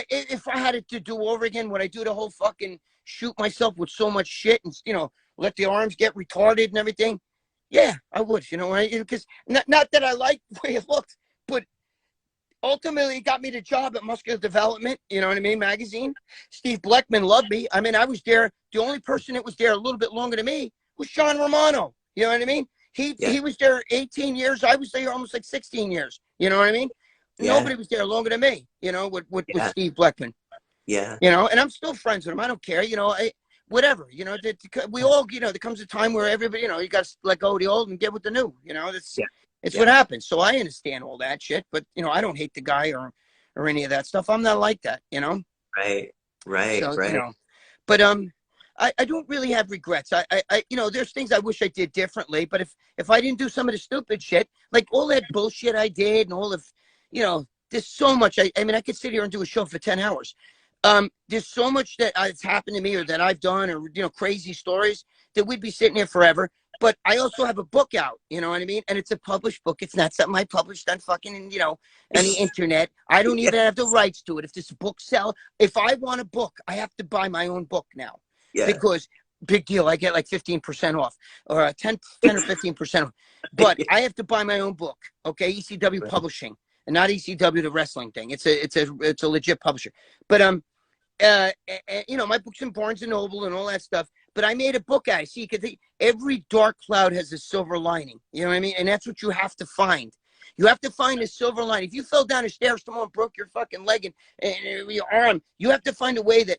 if I had it to do over again, would I do the whole fucking shoot myself with so much shit and, let the arms get retarded and everything? Yeah, I would, because not that I like the way it looked, but ultimately it got me the job at Muscular Development, you know what I mean, magazine. Steve Bleckman loved me. I mean, I was there. The only person that was there a little bit longer than me was Sean Romano. You know what I mean? He was there 18 years. I was there almost like 16 years. You know what I mean?
Yeah.
Nobody was there longer than me, with
Yeah.
Steve Bleckman.
Yeah.
And I'm still friends with him. I don't care, whatever, we all, there comes a time where everybody, you got to let go of the old and get with the new, that's,
Yeah.
it's
Yeah.
what happens. So I understand all that shit, but, I don't hate the guy or any of that stuff. I'm not like that,
Right. Right.
So,
Right.
but, I don't really have regrets. There's things I wish I did differently, but if I didn't do some of the stupid shit, like all that bullshit I did and all of, there's so much. I mean, I could sit here and do a show for 10 hours. There's so much that has happened to me or that I've done or, crazy stories that we'd be sitting here forever. But I also have a book out, you know what I mean? And it's a published book. It's not something I published on fucking, on the internet. I don't even have the rights to it. If this book if I want a book, I have to buy my own book now
Yeah.
because big deal. I get like 15% off or 10 or 15% off. But I have to buy my own book. Okay. ECW
Right.
Publishing and not ECW, the wrestling thing. It's a legit publisher. But, my book's in Barnes and Noble and all that stuff. But I made a book out. See, because every dark cloud has a silver lining. You know what I mean? And that's what you have to find. You have to find a silver lining. If you fell down the stairs, someone broke your fucking leg and your arm, you have to find a way that,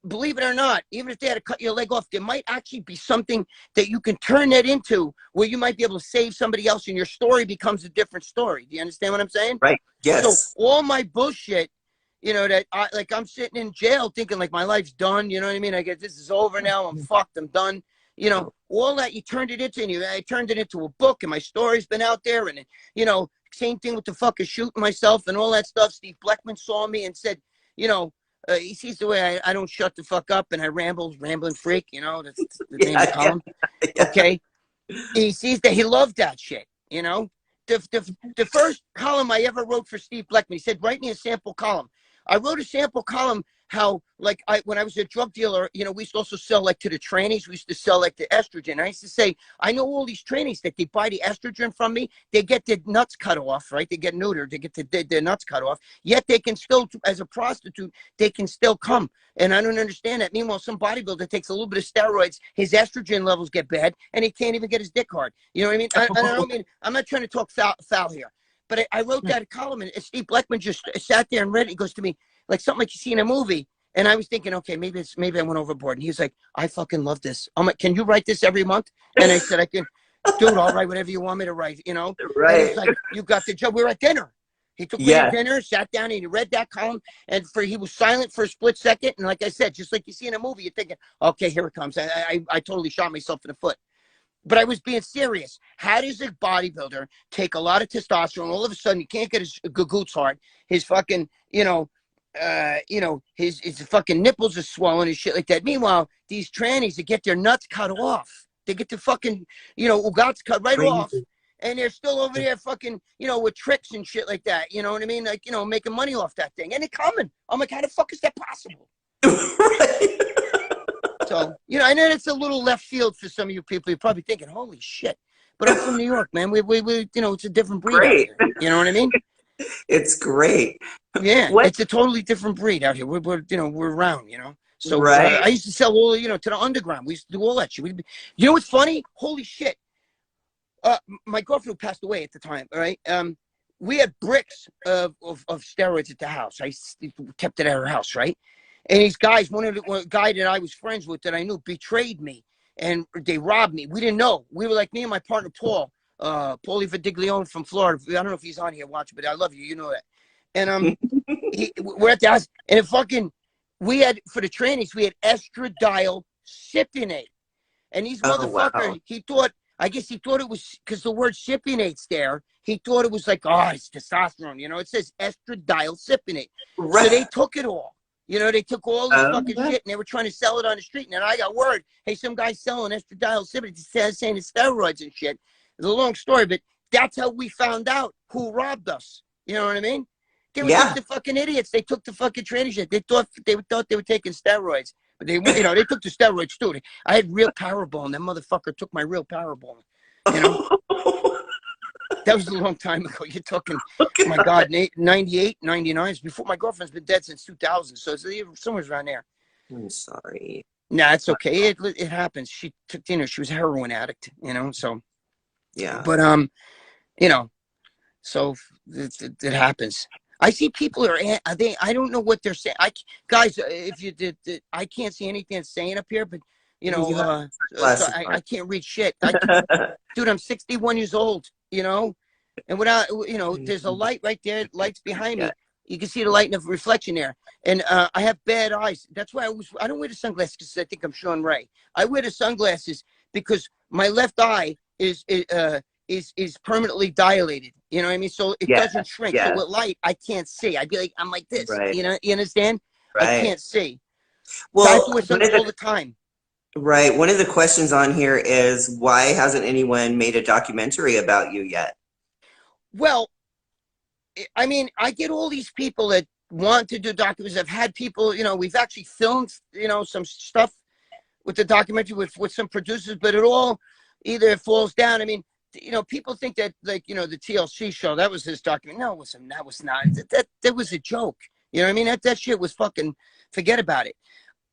believe it or not, even if they had to cut your leg off, there might actually be something that you can turn that into where you might be able to save somebody else and your story becomes a different story. Do you understand what I'm saying?
Right.
So
Yes.
all my bullshit, that I'm sitting in jail thinking like my life's done. You know what I mean? I guess this is over now. I'm fucked. I'm done. All that you turned it into, and I turned it into a book, and my story's been out there. And same thing with the fucking shooting myself and all that stuff. Steve Bleckman saw me and said, he sees the way I don't shut the fuck up and I rambling freak. That's the name of the column.
Yeah.
Okay, he sees that he loved that shit. The first column I ever wrote for Steve Bleckman, he said, write me a sample column. I wrote a sample column how, like, when I was a drug dealer, we used to also sell, like, to the trannies. We used to sell, like, the estrogen. I used to say, I know all these trannies that they buy the estrogen from me. They get their nuts cut off, right? They get neutered. They get their nuts cut off. Yet they can still, as a prostitute, they can still come. And I don't understand that. Meanwhile, some bodybuilder takes a little bit of steroids. His estrogen levels get bad, and he can't even get his dick hard. You know what I mean? I don't mean, I'm not trying to talk foul here. But I wrote that column, and Steve Bleckman just sat there and read it. He goes to me, like something like you see in a movie. And I was thinking, okay, maybe I went overboard. And he was like, I fucking love this. I'm like, can you write this every month? And I said, I can. Dude, I'll write whatever you want me to write, And he's
Right.
like, you got the job. We were at dinner. He took me to
Yeah.
dinner, sat down, and he read that column. And he was silent for a split second. And like I said, just like you see in a movie, you're thinking, okay, here it comes. I totally shot myself in the foot. But I was being serious. How does a bodybuilder take a lot of testosterone? All of a sudden, he can't get his goots hard. His fucking, his fucking nipples are swollen and shit like that. Meanwhile, these trannies, they get their nuts cut off. They get the fucking, guts cut right off.
Crazy.
And they're still over there fucking, with tricks and shit like that. You know what I mean? Like, making money off that thing. And they're coming. I'm like, how the fuck is that possible?
Right.
So, I know it's a little left field for some of you people. You're probably thinking, holy shit. But I'm from New York, man. We it's a different breed out
Great.
here. You know what I mean?
It's great.
Yeah,
What?
it's a totally different breed out here. We're around, So
Right.
I used to sell all, to the underground. We used to do all that shit. You know what's funny? Holy shit. My girlfriend passed away at the time, all right? We had bricks of steroids at the house. I kept it at her house, right? And these guys, one guy that I was friends with that I knew betrayed me and they robbed me. We didn't know. We were like, me and my partner, Paul, Paulie Vidiglione from Florida. I don't know if he's on here watching, but I love you. You know that. And we're at the house, and it fucking, we had, for the trainings, we had estradiol cypionate. And these
Oh,
motherfucker,
wow.
he thought, I guess he thought it was, because the word cypionate's there, he thought it was like, oh, it's testosterone. You know, it says estradiol cypionate. So they
Right.
took it all. You know, they took all this fucking shit, and they were trying to sell it on the street. And then I got word, hey, some guy's selling estradiol cypionate, saying it's steroids and shit. It's a long story, but that's how we found out who robbed us. You know what I mean? They were just
Yeah.
the fucking idiots. They took the fucking training shit. They thought they were taking steroids. But they, you know, they took the steroids too. I had real Powerball, and that motherfucker took my real Powerball. You know, that was a long time ago. You're talking, my God, 98, 99. Before, my girlfriend's been dead since 2000. So it's somewhere around there.
I'm sorry.
Nah, it's okay. It happens. She took, you know, she was a heroin addict, you know, so,
Yeah.
but, you know, so it happens. I see people are they. I don't know what they're saying. Guys, if you did, I can't see anything it's saying up here. But you know,
You have
so
glasses
I can't read shit. Dude, I'm 61 years old. You know, and without, you know, there's a light right there. Lights behind
Yeah.
me. You can see the light and the reflection there. And I have bad eyes. That's why I don't wear the sunglasses because I think I'm Sean Ray. I wear the sunglasses because my left eye is permanently dilated. You know what I mean? So it
Yeah.
doesn't shrink. So
Yeah.
with light, I can't see. I'd be like, I'm like this.
Right.
You know, you understand? I
Right.
can't see. So I have to
Well,
wear sunglasses all the time.
right. One of the questions on here is why hasn't anyone made a documentary about you yet?
Well, I mean, I get all these people that want to do documentaries. I've had people, you know, we've actually filmed, you know, some stuff with the documentary with some producers, but it all either falls down. I mean, you know, people think that, like, you know, the TLC show, that was his document. No, it wasn't. That was not. That was a joke. You know what I mean? That shit was fucking, forget about it.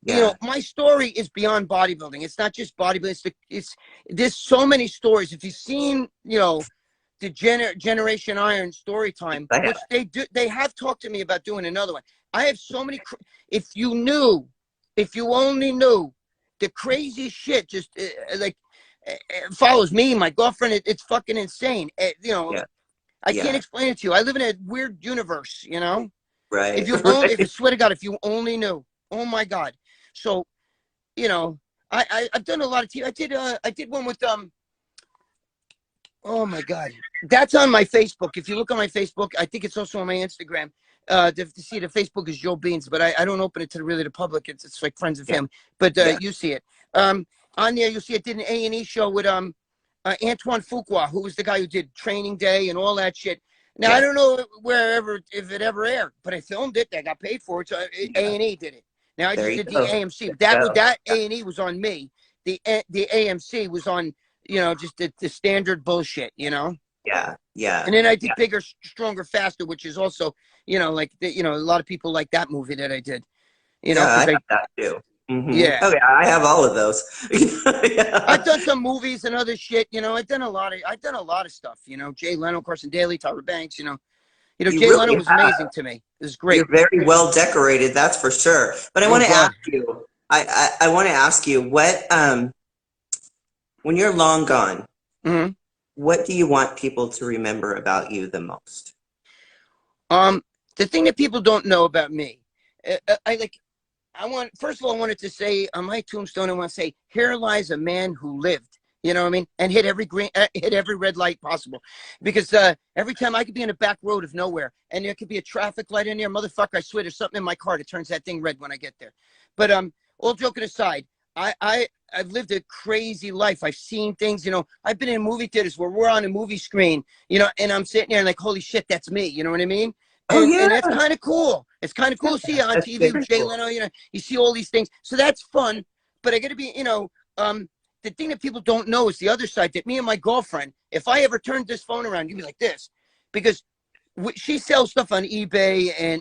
You know,
Yeah.
my story is beyond bodybuilding. It's not just bodybuilding. There's so many stories. If you've seen, you know, the Generation Iron story time,
I
which
have.
they have talked to me about doing another one. I have so many. If you knew, if you only knew, the crazy shit just like follows me, my girlfriend. It's fucking insane. You know,
Yeah.
I can't
Yeah.
explain it to you. I live in a weird universe. You know, if
Right.
you only, if I swear to God, if you only knew. Oh my God. So, you know, I've done a lot of TV. I did one with oh my God, that's on my Facebook. If you look on my Facebook, I think it's also on my Instagram. To see the Facebook is Joe Beans, but I don't open it to the public. It's like friends and
Yeah.
family. But
Yeah.
you see it. On there you'll see it did an A&E show with Antoine Fuqua, who was the guy who did Training Day and all that shit. Now I
Yeah.
don't know wherever if it ever aired, but I filmed it. I got paid for it, so
Yeah.
A&E did it. Now I
There
just
you
did the
go.
AMC.
There
But
you
that
go.
that
Yeah.
A&E was on me. The AMC was on, you know, just the standard bullshit, you know.
Yeah. Yeah.
And then I
Yeah.
did Bigger, Stronger, Faster, which is also, you know, like you know, a lot of people like that movie that I did, you know,
Yeah. I
because
have that too.
yeah,
Oh yeah, I have all of those.
I've
Yeah.
done some movies and other shit, you know. I've done a lot of stuff, you know. Jay Leno, Carson Daly, Tyra Banks, you know,
You
Jay Leno
really
was
have.
amazing to me. It was great.
You're very well decorated, that's for sure. But I
Oh
want to ask
God.
you, I want to ask you what when you're long gone,
hmm
what do you want people to remember about you the most?
Um, the thing that people don't know about me, I like. I want, first of all, I wanted to say on my tombstone, I want to say, here lies a man who lived, you know what I mean? And hit every red light possible. Because every time I could be in a back road of nowhere and there could be a traffic light in there, motherfucker, I swear there's something in my car that turns that thing red when I get there. But all joking aside, I've lived a crazy life. I've seen things, you know, I've been in movie theaters where we're on a movie screen, you know, and I'm sitting there and like, holy shit, that's me. You know what I mean?
Oh
And
yeah,
that's kind of cool. It's kind of cool to see it on
that's
TV with
very
Jay
cool.
Leno. You know, you see all these things, so that's fun. But I got to be, you know, the thing that people don't know is the other side. That me and my girlfriend, if I ever turned this phone around, you'd be like this, because she sells stuff on eBay and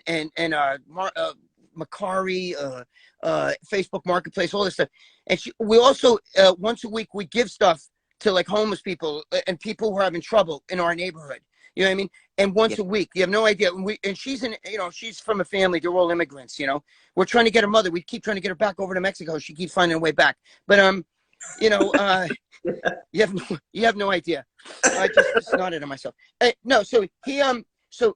Macari, Facebook Marketplace, all this stuff. And we also once a week we give stuff to like homeless people and people who are having trouble in our neighborhood. You know what I mean? And
Yeah,
once a week, you have no idea. And she's in, you know, she's from a family. They're all immigrants. You know, we're trying to get her mother. We keep trying to get her back over to Mexico. She keeps finding a way back. But You know, you have no idea. I just snotted at myself. No, so he so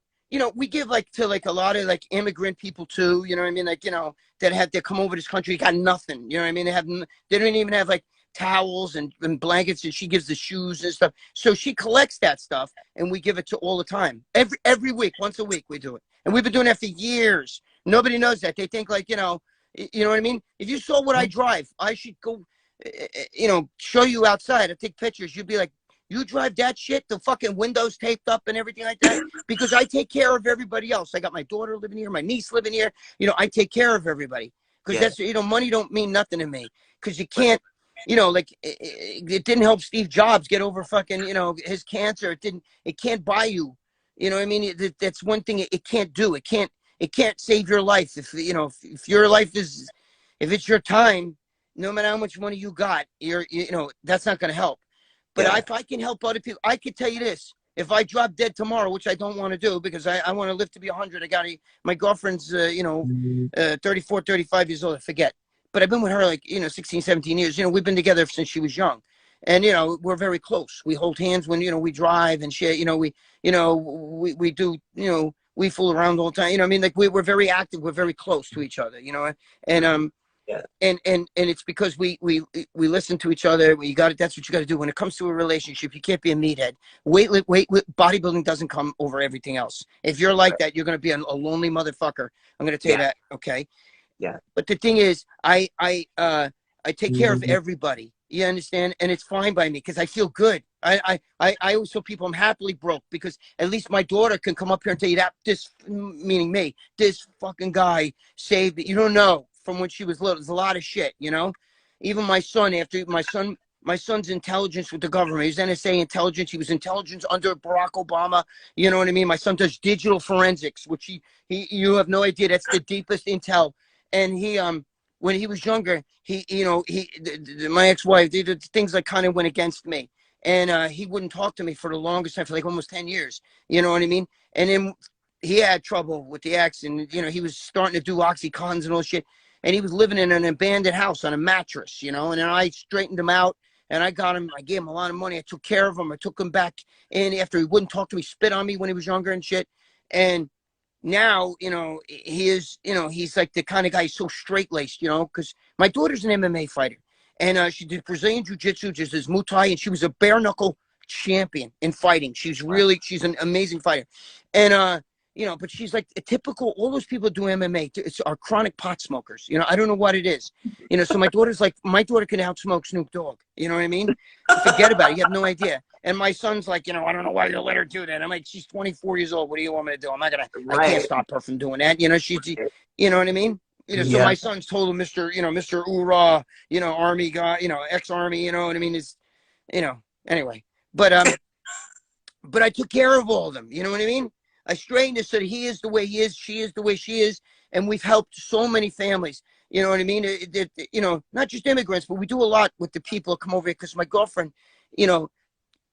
we give like to like a lot of like immigrant people too. You know what I mean? Like that had to come over this country, got nothing. You know what I mean? They don't even have like towels and blankets, and she gives the shoes and stuff. So she collects that stuff, and we give it to all the time. Every week, once a week, we do it, and we've been doing that for years. Nobody knows that. They think like you know what I mean? If you saw what I drive, I should go show you outside. I take pictures. You'd be like, you drive that shit, the fucking windows taped up and everything like that, because I take care of everybody else. I got my daughter living here, my niece living here. I take care of everybody because
Yeah.
that's money don't mean nothing to me because you can't. Like it didn't help Steve Jobs get over fucking his cancer. It can't buy you. You know what I mean? That's one thing it can't do. It can't save your life if your life is if it's your time. No matter how much money you got, that's not going to help. But
Yeah.
if I can help other people, I could tell you this. If I drop dead tomorrow, which I don't want to do because I want to live to be 100. My girlfriend's, 34, 35 years old. I forget. But I've been with her like, 16, 17 years. We've been together since she was young. And, we're very close. We hold hands when, we drive and shit. We do, we fool around all the time. I mean, like we're very active. We're very close to each other, and,
Yeah.
and it's because we listen to each other. You got it. That's what you got to do when it comes to a relationship. You can't be a meathead. Bodybuilding doesn't come over everything else. If you're like that, you're going to be a lonely motherfucker. I'm going to tell you that. Okay.
Yeah.
But the thing is, I take care of everybody. You understand? And it's fine by me because I feel good. I always tell people I'm happily broke because at least my daughter can come up here and tell you that meaning me, this fucking guy saved me. You don't know from when she was little. There's a lot of shit, Even my son, my son's intelligence with the government. He's NSA intelligence. He was intelligence under Barack Obama. You know what I mean? My son does digital forensics, which you have no idea. That's the deepest intel. And he when he was younger, my ex-wife did things that kind of went against me, and he wouldn't talk to me for the longest time, for like almost 10 years. You know what I mean? And then he had trouble with the ex, and he was starting to do oxycontins and all shit, and he was living in an abandoned house on a mattress, and then I straightened him out. And I gave him a lot of money. I took care of him. I took him back in after he wouldn't talk to me, spit on me when he was younger and shit. And now, he is, he's like the kind of guy, so straight-laced, because my daughter's an MMA fighter. And she did Brazilian Jiu-Jitsu, just as Muay Thai, and she was a bare-knuckle champion in fighting. She's an amazing fighter. And, but she's like a typical, all those people do MMA, are chronic pot smokers. I don't know what it is. So my daughter can outsmoke Snoop Dogg. You know what I mean? Forget about it. You have no idea. And my son's like, I don't know why you let her do that. I'm like, she's 24 years old. What do you want me to do? I can't stop her from doing that. She's, you know what I mean? So my son's total Mr. Mr. Oorah, Army guy, ex-Army, you know what I mean? Anyway. But I took care of all of them. You know what I mean? I straightened it so that he is the way he is, she is the way she is. And we've helped so many families. You know what I mean? Not just immigrants, but we do a lot with the people that come over here because my girlfriend,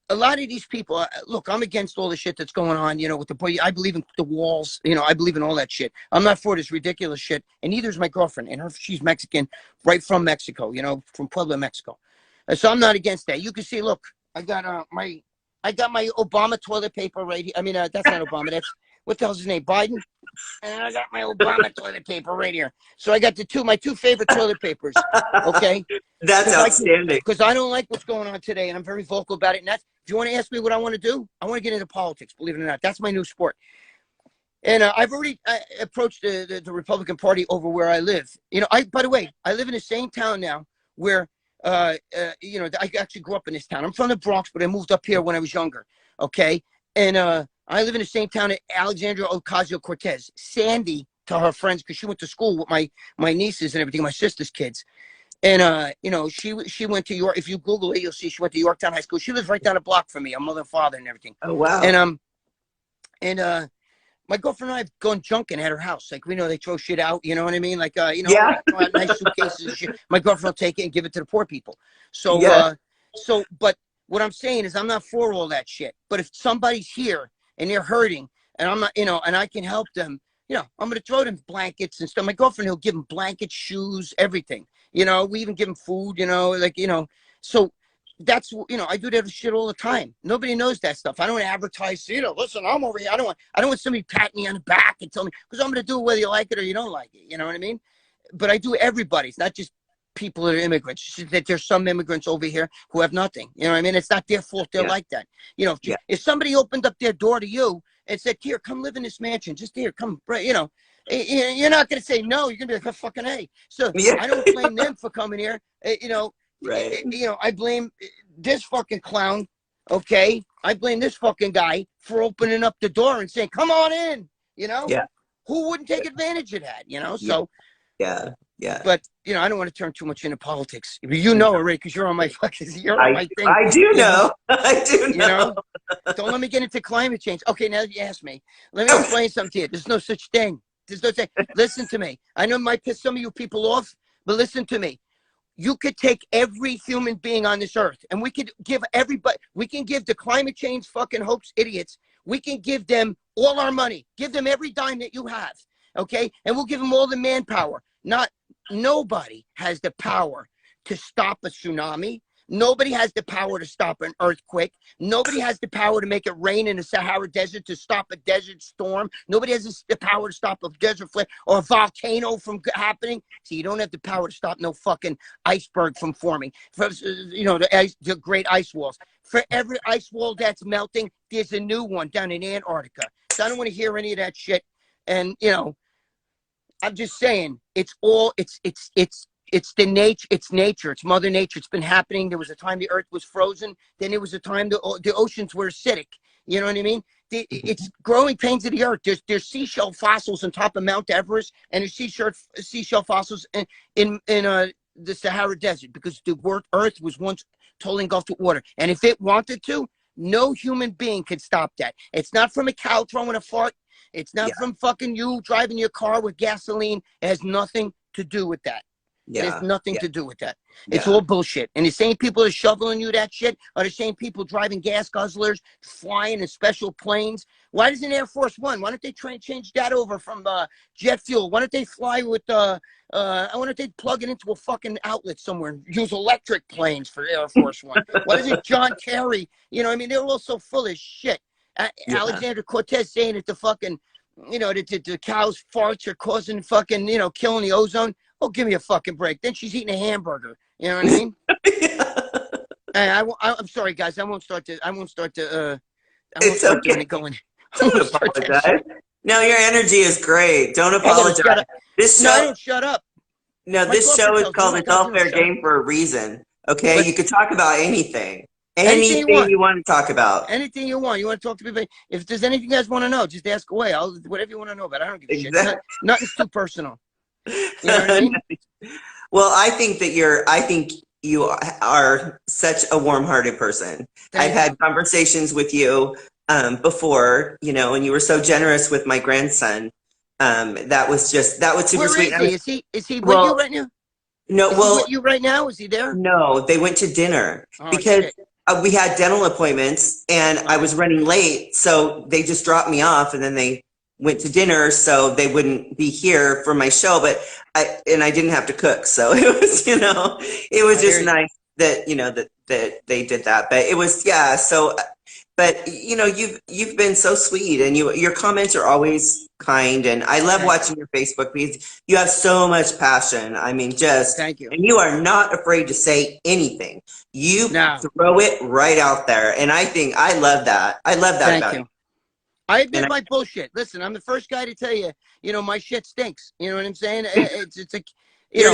a lot of these people, look, I'm against all the shit that's going on, with the boy. I believe in the walls, I believe in all that shit. I'm not for this ridiculous shit. And neither is my girlfriend. And she's Mexican, right from Mexico, from Puebla, Mexico. So I'm not against that. You can see, look, I got my Obama toilet paper right here. I mean, that's not Obama. That's, what the hell's his name? Biden? And I got my Obama toilet paper right here. So I got my two favorite toilet papers. Okay.
That's outstanding.
Because I don't like what's going on today, and I'm very vocal about it. And if you want to ask me what I want to do, I want to get into politics. Believe it or not, that's my new sport. And I've already approached the Republican Party over where I live. By the way, I live in the same town now where I actually grew up in this town. I'm from the Bronx, but I moved up here when I was younger. Okay, and I live in the same town as Alexandria Ocasio-Cortez. Sandy, to her friends, because she went to school with my nieces and everything, my sister's kids. And she went to York. If you Google it, you'll see she went to Yorktown High School. She lives right down the block from me, a mother and father and everything.
Oh wow.
And my girlfriend and I have gone junking at her house. Like, they throw shit out, you know what I mean? Like, throw out nice suitcases and shit. My girlfriend will take it and give it to the poor people. So, but what I'm saying is I'm not for all that shit. But if somebody's here and they're hurting and I'm not, and I can help them, you know, I'm going to throw them blankets and stuff. My girlfriend will give them blankets, shoes, everything. You know, we even give them food, you know, like, you know, so that's, you know, I do that shit all the time. Nobody knows that stuff. I don't advertise, you know, listen, I'm over here. I don't want somebody patting me on the back and tell me, because I'm going to do it whether you like it or you don't like it. You know what I mean? But I do everybody. It's not just people that are immigrants. It's just that there's some immigrants over here who have nothing. You know what I mean? It's not their fault. They're like that. You know, if somebody opened up their door to you and said, here, come live in this mansion, just here, come, you know, you're not going to say no. You're going to be like, oh, fucking A. So I don't blame them for coming here. You know, you know, I blame this fucking clown. Okay. I blame this fucking guy for opening up the door and saying, come on in, you know, who wouldn't take advantage of that, you know? So, but you know, I don't want to turn too much into politics. You know already, because you're on my fucking, you're on my thing.
I do know. I do know.
You know, don't let me get into climate change. Okay, now you ask me. Let me explain something to you. There's no such thing. There's no thing. Listen to me. I know it might piss some of you people off, but listen to me. You could take every human being on this earth, and we could give everybody. We can give the climate change fucking hoax idiots. We can give them all our money. Give them every dime that you have. Okay, and we'll give them all the manpower. Nobody has the power to stop a tsunami. Nobody has the power to stop an earthquake. Nobody has the power to make it rain in the Sahara Desert, to stop a desert storm. Nobody has the power to stop a desert flare or a volcano from happening. So you don't have the power to stop no fucking iceberg from forming. For, you know, the great ice walls. For every ice wall that's melting, there's a new one down in Antarctica. So I don't want to hear any of that shit. And, you know, I'm just saying, it's the nature. It's nature. It's Mother Nature. It's been happening. There was a time the Earth was frozen. Then there was a time the oceans were acidic. You know what I mean? It's growing pains of the earth. There's seashell fossils on top of Mount Everest, and there's seashell fossils in the Sahara Desert, because the Earth was once totally engulfed with water. And if it wanted to, no human being could stop that. It's not from a cow throwing a fart. It's not from fucking you driving your car with gasoline. It has nothing to do with that. It has nothing to do with that. It's all bullshit. And the same people that are shoveling you that shit are the same people driving gas guzzlers, flying in special planes. Why doesn't Air Force One? Why don't they try and change that over from jet fuel? Why don't they fly with why don't they plug it into a fucking outlet somewhere and use electric planes for Air Force One? Why doesn't John Kerry, you know, I mean, they're all so full of shit. Alexander Cortez saying that the fucking, you know, the cow's farts are causing fucking, you know, killing the ozone. Oh, give me a fucking break. Then she's eating a hamburger. You know what I mean? I'm sorry, guys. I won't start doing it going.
Don't apologize. No, your energy is great. Don't apologize. This show,
I don't shut up.
No, this show is called It's All Fair Game for a reason. Okay? You could talk about anything. Anything you want to talk about.
Anything you want. You want to talk to me? If there's anything you guys want to know, just ask away. Whatever you want to know about. I don't give a shit. Nothing's too personal. You know what I mean?
Well, I think you are such a warm-hearted person. I've had conversations with you before, you know, and you were so generous with my grandson. That was super sweet.
Is he with you right now?
No,
is he with you right now? Is he there?
No, they went to dinner because we had dental appointments and I was running late, so they just dropped me off and then they went to dinner so they wouldn't be here for my show, but I didn't have to cook, so it was, you know, it was just nice that, you know, that they did that. But it was, so, but you know, you've been so sweet, and your comments are always kind, and I love watching your Facebook because you have so much passion. I mean, just
thank you.
And you are not afraid to say anything. You throw it right out there, and I love that. I love that about you.
I admit my bullshit. Listen, I'm the first guy to tell you, you know, my shit stinks. You know what I'm saying? It's like, you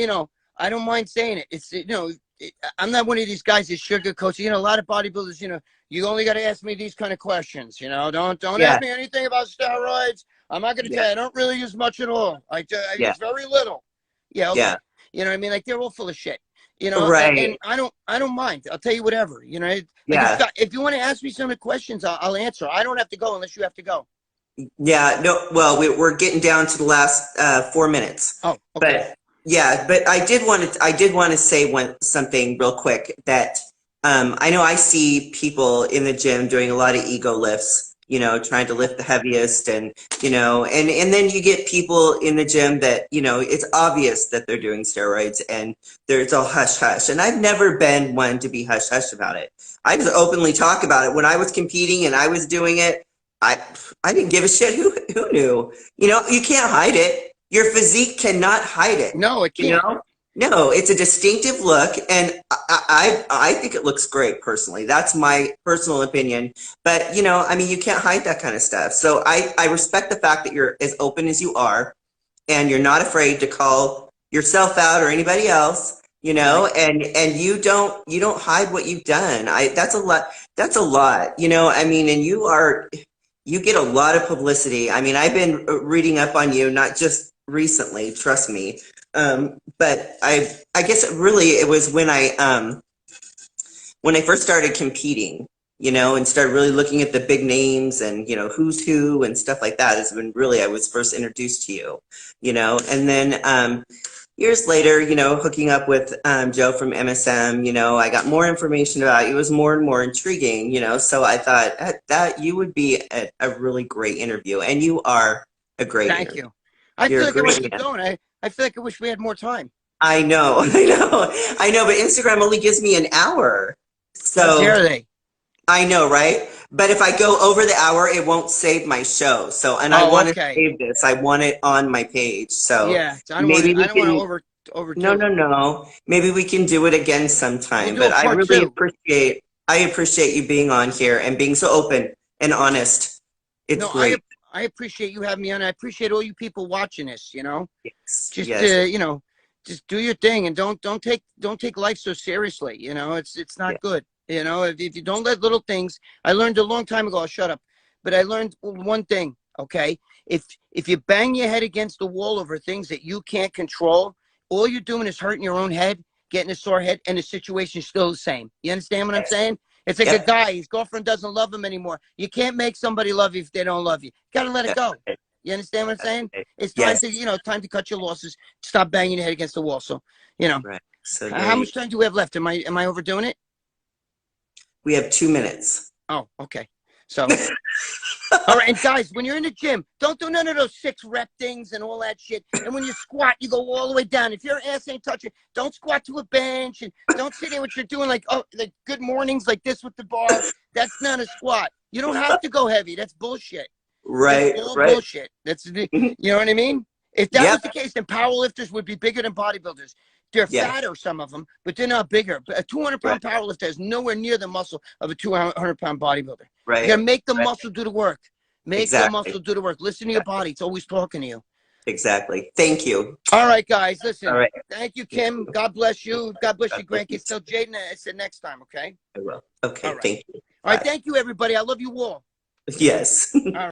know, I don't mind saying it. It's, you know, I'm not one of these guys that sugarcoats. You know, a lot of bodybuilders, you know, you only got to ask me these kind of questions. You know, don't ask me anything about steroids. I'm not going to tell you. I don't really use much at all. I use very little. Yeah. Okay. You know what I mean? Like, they're all full of shit. You know, and I don't mind. I'll tell you whatever. You know, if you want to ask me some questions, I'll answer. I don't have to go unless you have to go. Yeah.
No. Well, we're getting down to the last 4 minutes.
Oh. Okay.
But I did want to say something real quick that I know I see people in the gym doing a lot of ego lifts, you know, trying to lift the heaviest, and, you know, and then you get people in the gym that, you know, it's obvious that they're doing steroids, and there's all hush hush. And I've never been one to be hush hush about it. I just openly talk about it. When I was competing and I was doing it, I I didn't give a shit who knew. You know, you can't hide it. Your physique cannot hide it.
No, it
You
can't.
know? No, it's a distinctive look, and I think it looks great personally. That's my personal opinion. But, you know, I mean, you can't hide that kind of stuff. So I respect the fact that you're as open as you are, and you're not afraid to call yourself out or anybody else, you know,
Right.
and you don't hide what you've done. That's a lot, you know. I mean, and you get a lot of publicity. I mean, I've been reading up on you, not just recently, trust me. But I guess really it was when I first started competing, you know, and started really looking at the big names and, you know, who's who and stuff like that, is when really I was first introduced to you, you know. And then years later, you know, hooking up with Joe from MSM, you know, I got more information about you. It was more and more intriguing, you know. So I thought that you would be a really great interview, and you are a great
Thank
interview.
you. I
You're
feel
a
like I want to
great
keep
man.
going. I feel like I wish we had more time.
I know, I know, I know, but Instagram only gives me an hour.
How
So
dare they?
I know, right? But if I go over the hour, it won't save my show. So, and I
Oh,
want to
okay.
save this. I want it on my page. So
Yeah. So
maybe
I
we
don't want to
can, no,
overdo
no,
it.
no. Maybe we can do it again
We'll
sometime.
do a
But
part two.
I appreciate you being on here and being so open and honest. It's
No,
great.
I appreciate you having me on. I appreciate all you people watching this, you know.
Yes,
Just
yes,
you know, just do your thing and don't take life so seriously, you know. It's not
yes,
good. You know, if you don't let little things, I learned a long time ago, I'll shut up. But I learned one thing, okay? If you bang your head against the wall over things that you can't control, all you're doing is hurting your own head, getting a sore head, and the situation's still the same. You understand what I'm
yes.
saying? It's like a
Yep.
guy, his girlfriend doesn't love him anymore. You can't make somebody love you if they don't love you. You gotta let it
That's
go.
right.
You understand what I'm
That's
saying?
right.
It's time
Yes.
to, you know, time to cut your losses. Stop banging your head against the wall. So, you know,
Right. So there
how
you
much time do we have left? Am I overdoing it?
We have 2 minutes.
Oh, okay. So, all right. And guys, when you're in the gym, don't do none of those 6-rep things and all that shit. And when you squat, you go all the way down. If your ass ain't touching, don't squat to a bench, and don't sit there what you're doing like, oh, like good mornings like this with the bar. That's not a squat. You don't have to go heavy. That's bullshit. That's
Right,
all
right.
bullshit. You know what I mean? If that was
Yep.
the case, then powerlifters would be bigger than bodybuilders. They're
Yeah.
fatter, some of them, but they're not bigger. A 200
Right.
pound powerlifter is nowhere near the muscle of a 200-pound bodybuilder. You got
Right.
to make the
Right.
muscle do the work. Make the
Exactly.
muscle do the work. Listen to your
Exactly.
body. It's always talking to you.
Exactly. Thank you.
All right, guys,
All
listen.
right.
Thank you,
Thank
Kim.
you.
God bless you. God bless
God
your
bless you
grandkids.
too.
Tell Jaden I said next time, okay?
I will.
All
Okay.
right.
Thank you.
All right.
Bye.
Thank you, everybody. I love you all.
Yes.
All right.